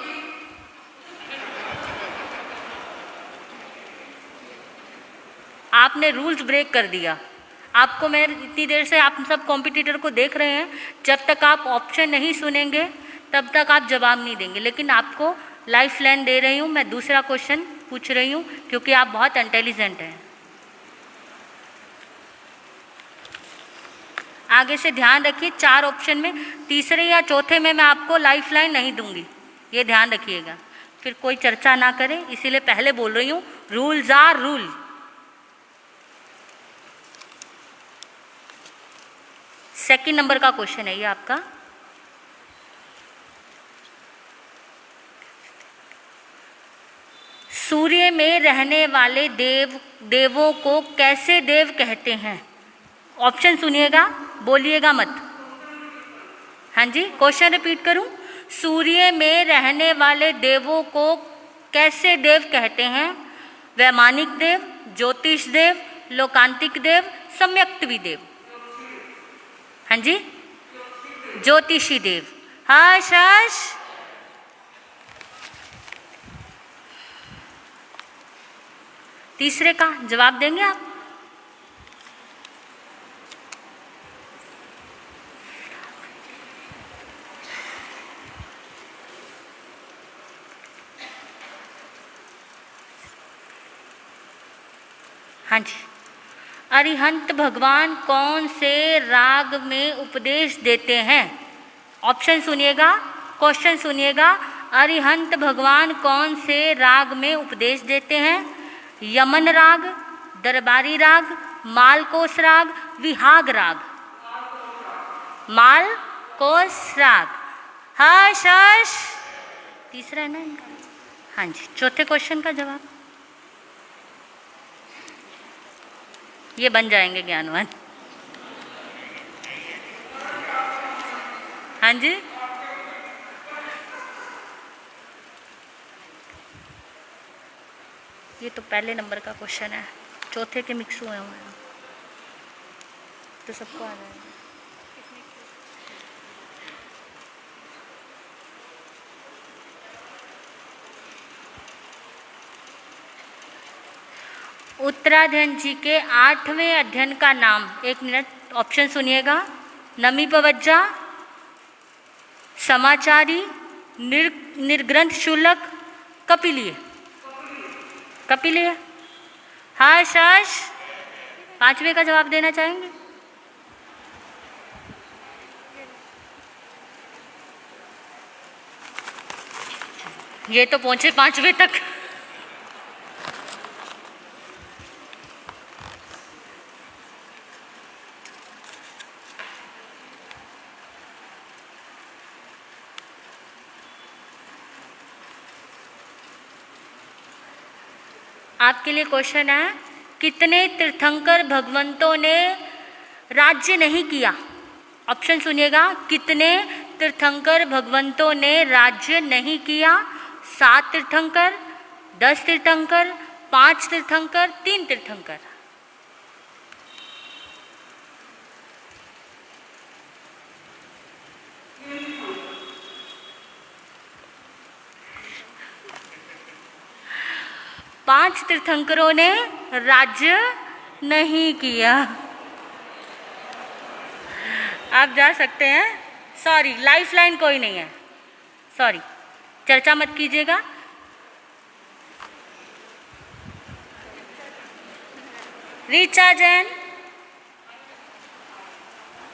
आपने रूल्स ब्रेक कर दिया। आपको मैं इतनी देर से आप सब कॉम्पिटिटर को देख रहे हैं, जब तक आप ऑप्शन नहीं सुनेंगे तब तक आप जवाब नहीं देंगे, लेकिन आपको लाइफ लाइन दे रही हूँ, मैं दूसरा क्वेश्चन पूछ रही हूँ क्योंकि आप बहुत इंटेलिजेंट हैं। आगे से ध्यान रखिए, 4 ऑप्शन में तीसरे या चौथे में मैं आपको लाइफ लाइन नहीं दूंगी, ये ध्यान रखिएगा, फिर कोई चर्चा ना करे, इसीलिए पहले बोल रही हूँ, rules are rule. Second number का क्वेश्चन है ये आपका। सूर्य में रहने वाले देवों को कैसे देव कहते हैं? ऑप्शन सुनिएगा, बोलिएगा मत। हाँ जी, क्वेश्चन रिपीट करूं, सूर्य में रहने वाले देवों को कैसे देव कहते हैं? वैमानिक देव, ज्योतिष देव, लोकांतिक देव, सम्यक्तवी देव। हाँ जी, ज्योतिषी देव। हर्ष। तीसरे का जवाब देंगे आप? हाँ जी। अरिहंत भगवान कौन से राग में उपदेश देते हैं? ऑप्शन सुनिएगा, क्वेश्चन सुनिएगा, अरिहंत भगवान कौन से राग में उपदेश देते हैं? यमन राग, दरबारी राग, मालकोस राग, विहाग राग। माल को राग। हर्ष हर्ष तीसरा है ना इनका। हाँ जी, चौथे क्वेश्चन का जवाब ये बन जाएंगे ज्ञानवान। हाँ जी, ये तो पहले नंबर का क्वेश्चन है, चौथे के मिक्स हुए हुए हैं तो सबको आ जाएगा। उत्तराधन जी के 8वें अध्ययन का नाम, एक मिनट ऑप्शन सुनिएगा। नमी पवज्जा, समाचारी, निर्ग्रंथ शुल्क, कपिलीय। कपिलीय। हर्ष हर्ष 5वें का जवाब देना चाहेंगे? ये तो पहुंचे 5वें तक। आपके लिए क्वेश्चन है, कितने तीर्थंकर भगवंतों ने राज्य नहीं किया? ऑप्शन सुनिएगा। कितने तीर्थंकर भगवंतों ने राज्य नहीं किया? 7 तीर्थंकर, 10 तीर्थंकर, 5 तीर्थंकर, 3 तीर्थंकर। पांच तीर्थंकरों ने राज्य नहीं किया। आप जा सकते हैं। सॉरी, लाइफलाइन कोई नहीं है, सॉरी, चर्चा मत कीजिएगा। रीचा जैन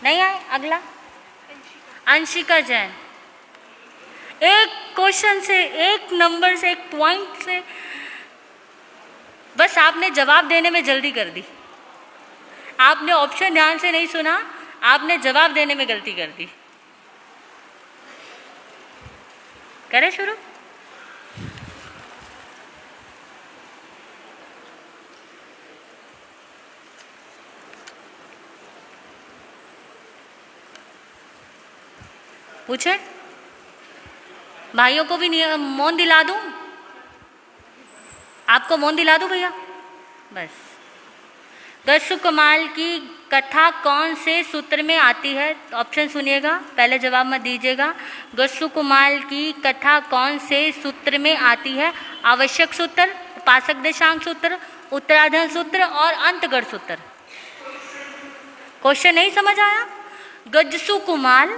नहीं आए। अगला अंशिका जैन। एक क्वेश्चन से, एक नंबर से, एक पॉइंट से बस आपने जवाब देने में जल्दी कर दी। आपने ऑप्शन ध्यान से नहीं सुना, आपने जवाब देने में गलती कर दी। करें शुरू? पूछे? भाइयों को भी मौन दिला दूं? आपको मौन दिला दूं भैया? बस। गस्सुकमाल की कथा कौन से सूत्र में आती है? ऑप्शन सुनिएगा, पहले जवाब मत दीजिएगा। गस्सुकमाल की कथा कौन से सूत्र में आती है? आवश्यक सूत्र, उपासक देशांक सूत्र, उत्तराधन सूत्र और अंतगढ़ सूत्र। क्वेश्चन नहीं समझ आया? गस्सुकमाल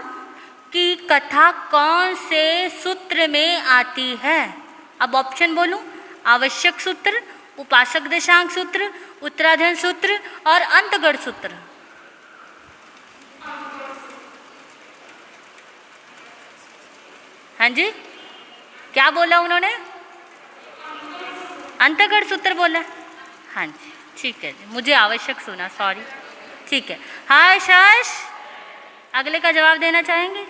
की कथा कौन से सूत्र में आती है? अब ऑप्शन बोलूं? आवश्यक सूत्र, उपासक देशांक सूत्र, उत्तराधन सूत्र और अंतगढ़ सूत्र। हाँ जी, क्या बोला उन्होंने? अंतगढ़ सूत्र बोला। हाँ जी, ठीक है जी, मुझे आवश्यक सुना, सॉरी। ठीक है। हर्ष हर्ष अगले का जवाब देना चाहेंगे?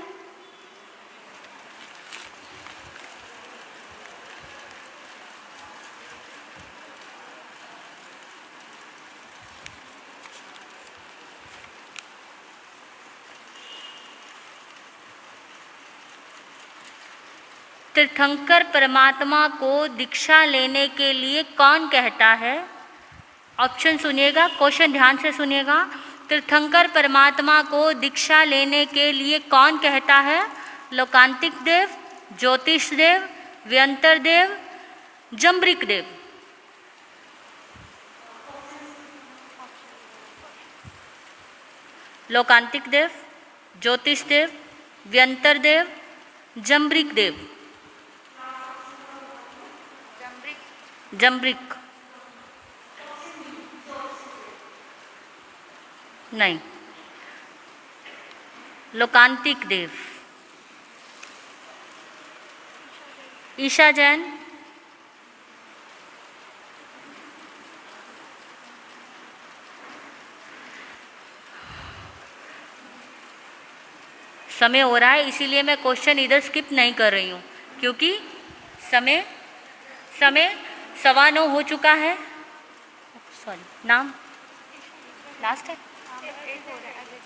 तीर्थंकर परमात्मा को दीक्षा लेने के लिए कौन कहता है? ऑप्शन सुनिएगा, क्वेश्चन ध्यान से सुनिएगा। तीर्थंकर परमात्मा को दीक्षा लेने के लिए कौन कहता है? लोकांतिक देव, ज्योतिष देव, व्यंतर देव, जम्बरिक देव। लोकांतिक देव, ज्योतिष देव, व्यंतर देव, जम्बरिक देव। जम्बरिक नहीं, लोकांतिक देव। ईशा जैन, समय हो रहा है, इसीलिए मैं क्वेश्चन इधर स्किप नहीं कर रही हूँ, क्योंकि समय 9:15 हो चुका है। सॉरी, नाम लास्ट है।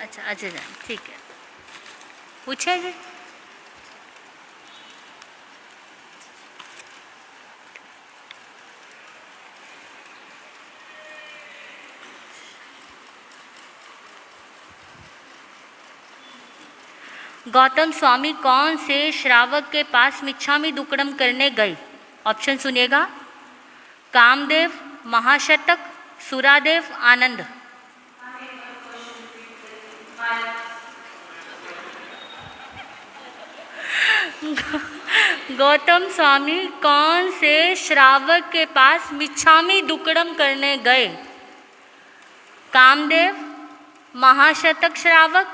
अच्छा अजय जैन, ठीक है, पूछे जी। गौतम स्वामी कौन से श्रावक के पास मिच्छामी दुक्कडम करने गए? ऑप्शन सुनिएगा, कामदेव, महाशतक, सुरादेव, आनंद। गौतम स्वामी कौन से श्रावक के पास मिच्छामी दुक्कडम करने गए? कामदेव, महाशतक श्रावक,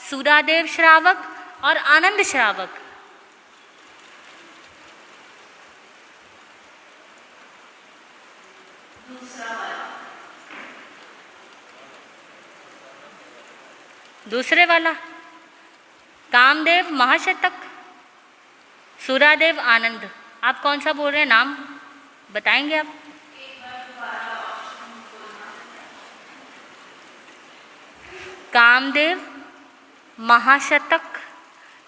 सुरादेव श्रावक और आनंद श्रावक। दूसरे वाला, कामदेव, महाशतक, सुरादेव, आनंद। आप कौन सा बोल रहे हैं, नाम बताएंगे आप? कामदेव, महाशतक,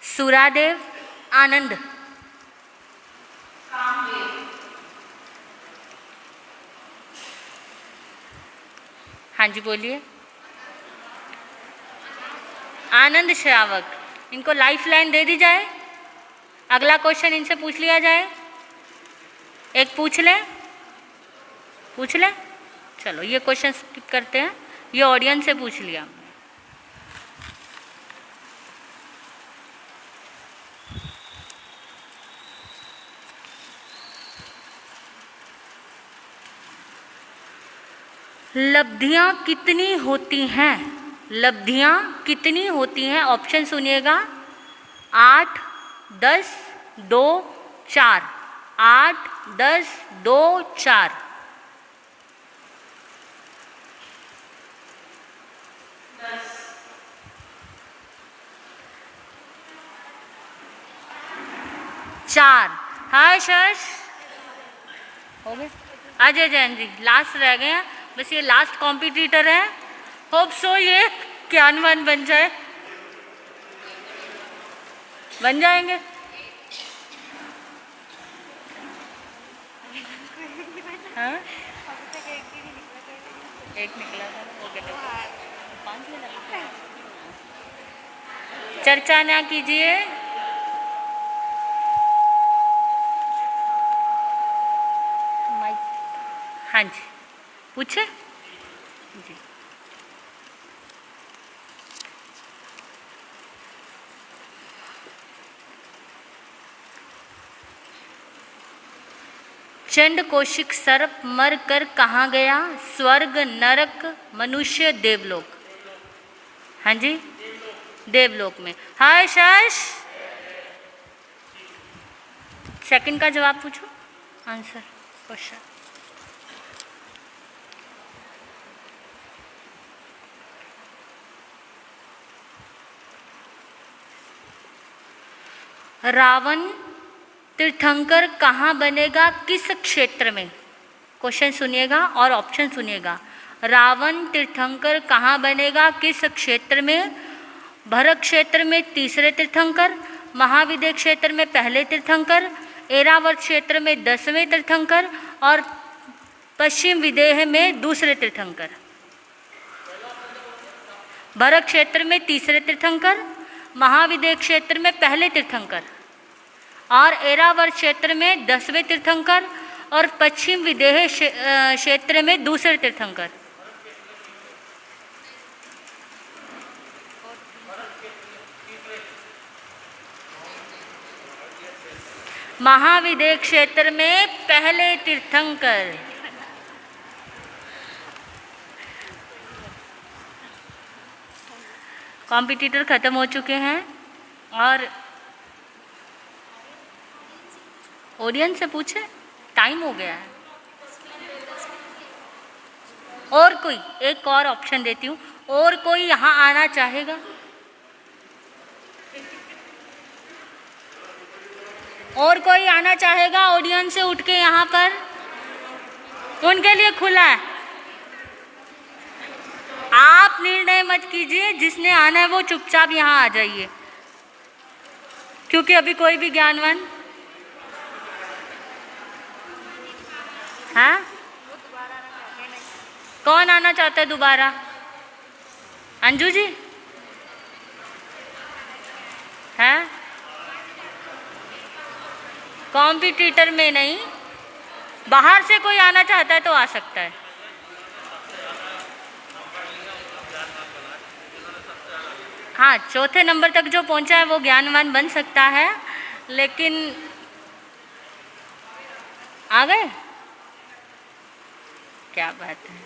सुरादेव, आनंद। हाँ जी बोलिए। आनंद श्रावक। इनको लाइफ लाइन दे दी जाए, अगला क्वेश्चन इनसे पूछ लिया जाए। एक पूछ लें। चलो ये क्वेश्चन स्किप करते हैं, ये ऑडियंस से पूछ लिया। लब्धियां कितनी होती हैं? लब्धियां कितनी होती हैं? ऑप्शन सुनिएगा, 8, 10, 2, 4। 8, 10, 2, 4। चार। हर्ष हो गए। अजय जैन जी लास्ट रह गए हैं, बस ये लास्ट कॉम्पिटिटर है। होप सो ये ज्ञानवान बन जाए, बन जाएंगे। हाँ? एक निकला था, चर्चा ना कीजिए। हाँ जी पूछे जी। चंड कौशिक सर्प मर कर कहाँ गया? स्वर्ग, नरक, मनुष्य, देवलोक। हाँ जी देवलोक में। हर्ष सेकंड का जवाब पूछो, आंसर क्वेश्चन। रावण तीर्थंकर कहाँ बनेगा, किस क्षेत्र में? क्वेश्चन सुनिएगा और ऑप्शन सुनिएगा। रावण तीर्थंकर कहाँ बनेगा, किस क्षेत्र में? भरत क्षेत्र में तीसरे तीर्थंकर, महाविद्य क्षेत्र में पहले तीर्थंकर, ऐरावत क्षेत्र में 10वें तीर्थंकर और पश्चिम विदेह में दूसरे तीर्थंकर। भरत क्षेत्र में तीसरे तीर्थंकर, महाविद्य क्षेत्र में पहले तीर्थंकर और ऐरावत क्षेत्र में 10वें तीर्थंकर और पश्चिम विदेह क्षेत्र में दूसरे तीर्थंकर। महाविद्य क्षेत्र में पहले तीर्थंकर। कॉम्पिटिटर खत्म हो चुके हैं और ऑडियंस से पूछे, टाइम हो गया है। और कोई, एक और ऑप्शन देती हूँ, और कोई यहाँ आना चाहेगा? और कोई आना चाहेगा ऑडियंस से उठ के यहाँ पर? उनके लिए खुला है। आप निर्णय मत कीजिए, जिसने आना है वो चुपचाप यहाँ आ जाइए, क्योंकि अभी कोई भी ज्ञानवान। हाँ, कौन आना चाहता है दोबारा? अंजू जी है? कॉम्पिटिटर में नहीं, बाहर से कोई आना चाहता है तो आ सकता है। हाँ, चौथे नंबर तक जो पहुंचा है वो ज्ञानवान बन सकता है, लेकिन आ गए? क्या बात है।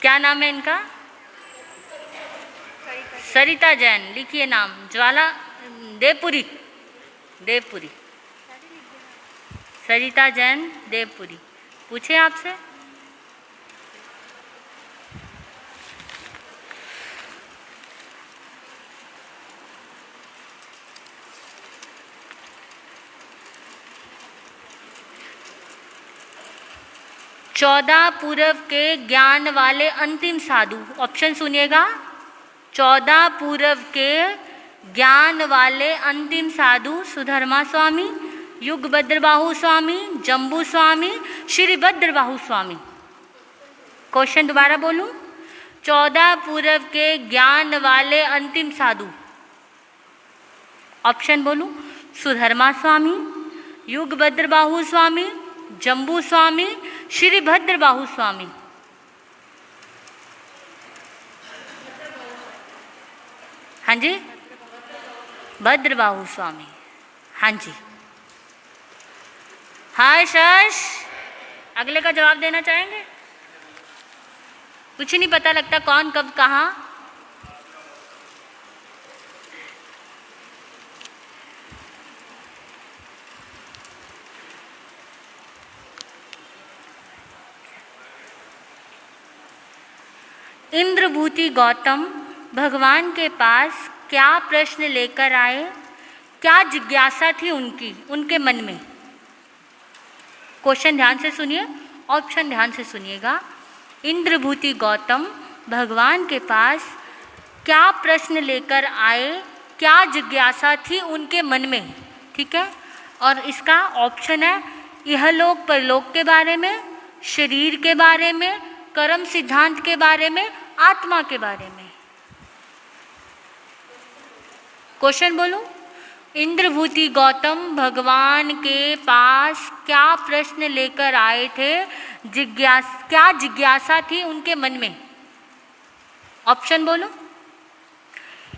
क्या नाम है इनका? सरिता जैन। लिखिए नाम। ज्वाला देवपुरी। देवपुरी, सरिता जैन देवपुरी। पूछे आपसे? चौदह पूर्व के ज्ञान वाले अंतिम साधु। ऑप्शन सुनिएगा। 14 पूर्व के ज्ञान वाले अंतिम साधु: सुधर्मा स्वामी, युगभद्रबाहु स्वामी, जम्बू स्वामी, श्री भद्रबाहु स्वामी। क्वेश्चन दोबारा बोलूं? 14 पूर्व के ज्ञान वाले अंतिम साधु। ऑप्शन बोलूं? सुधर्मा स्वामी, युगभद्रबाहु स्वामी, जम्बू स्वामी, श्री भद्रबाहु स्वामी। हाँ जी, भद्रबाहु स्वामी। हाँ जी। हाय शश, अगले का जवाब देना चाहेंगे? कुछ नहीं पता लगता कौन कब कहाँ। इंद्रभूति गौतम भगवान के पास क्या प्रश्न लेकर आए? क्या जिज्ञासा थी उनके मन में? क्वेश्चन ध्यान से सुनिए, ऑप्शन ध्यान से सुनिएगा। इंद्रभूति गौतम भगवान के पास क्या प्रश्न लेकर आए? क्या जिज्ञासा थी उनके मन में? ठीक है। और इसका ऑप्शन है इहलोक परलोक के बारे में, शरीर के बारे में, कर्म सिद्धांत के बारे में, आत्मा के बारे में। क्वेश्चन बोलूं? इंद्रभूति गौतम भगवान के पास क्या प्रश्न लेकर आए थे? क्या जिज्ञासा थी उनके मन में? ऑप्शन बोलूं?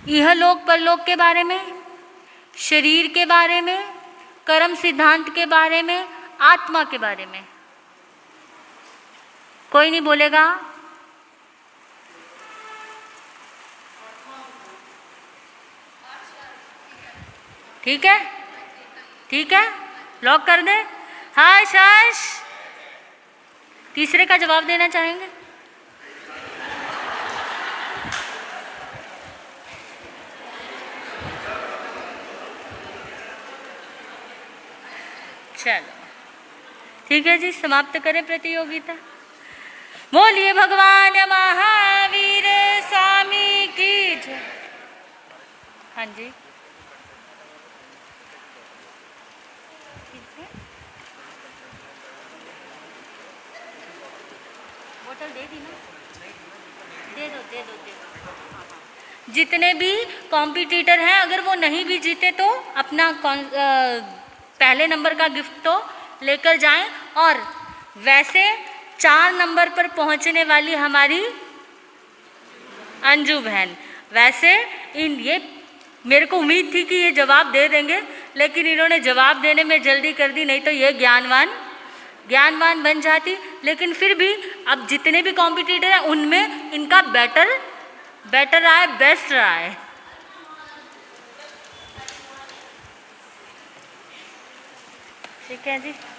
इहलोक परलोक के बारे में, शरीर के बारे में, कर्म सिद्धांत के बारे में, आत्मा के बारे में। कोई नहीं बोलेगा? ठीक है, ठीक है, लॉक कर दे। हाय शश, तीसरे का जवाब देना चाहेंगे? चलो ठीक है जी, समाप्त करें प्रतियोगिता। बोलिए भगवान महावीर स्वामी की जय। हाँ जी, बोतल दे दी ना? दे दो, दे दो, दे दो। जितने भी कॉम्पिटिटर हैं, अगर वो नहीं भी जीते तो अपना पहले नंबर का गिफ्ट तो लेकर जाएं। और वैसे 4 नंबर पर पहुंचने वाली हमारी अंजू बहन, वैसे ये मेरे को उम्मीद थी कि ये जवाब दे देंगे, लेकिन इन्होंने जवाब देने में जल्दी कर दी, नहीं तो ये ज्ञानवान बन जाती। लेकिन फिर भी अब जितने भी कॉम्पिटिटर हैं उनमें इनका बेटर रहा है, बेस्ट रहा है। ठीक है जी।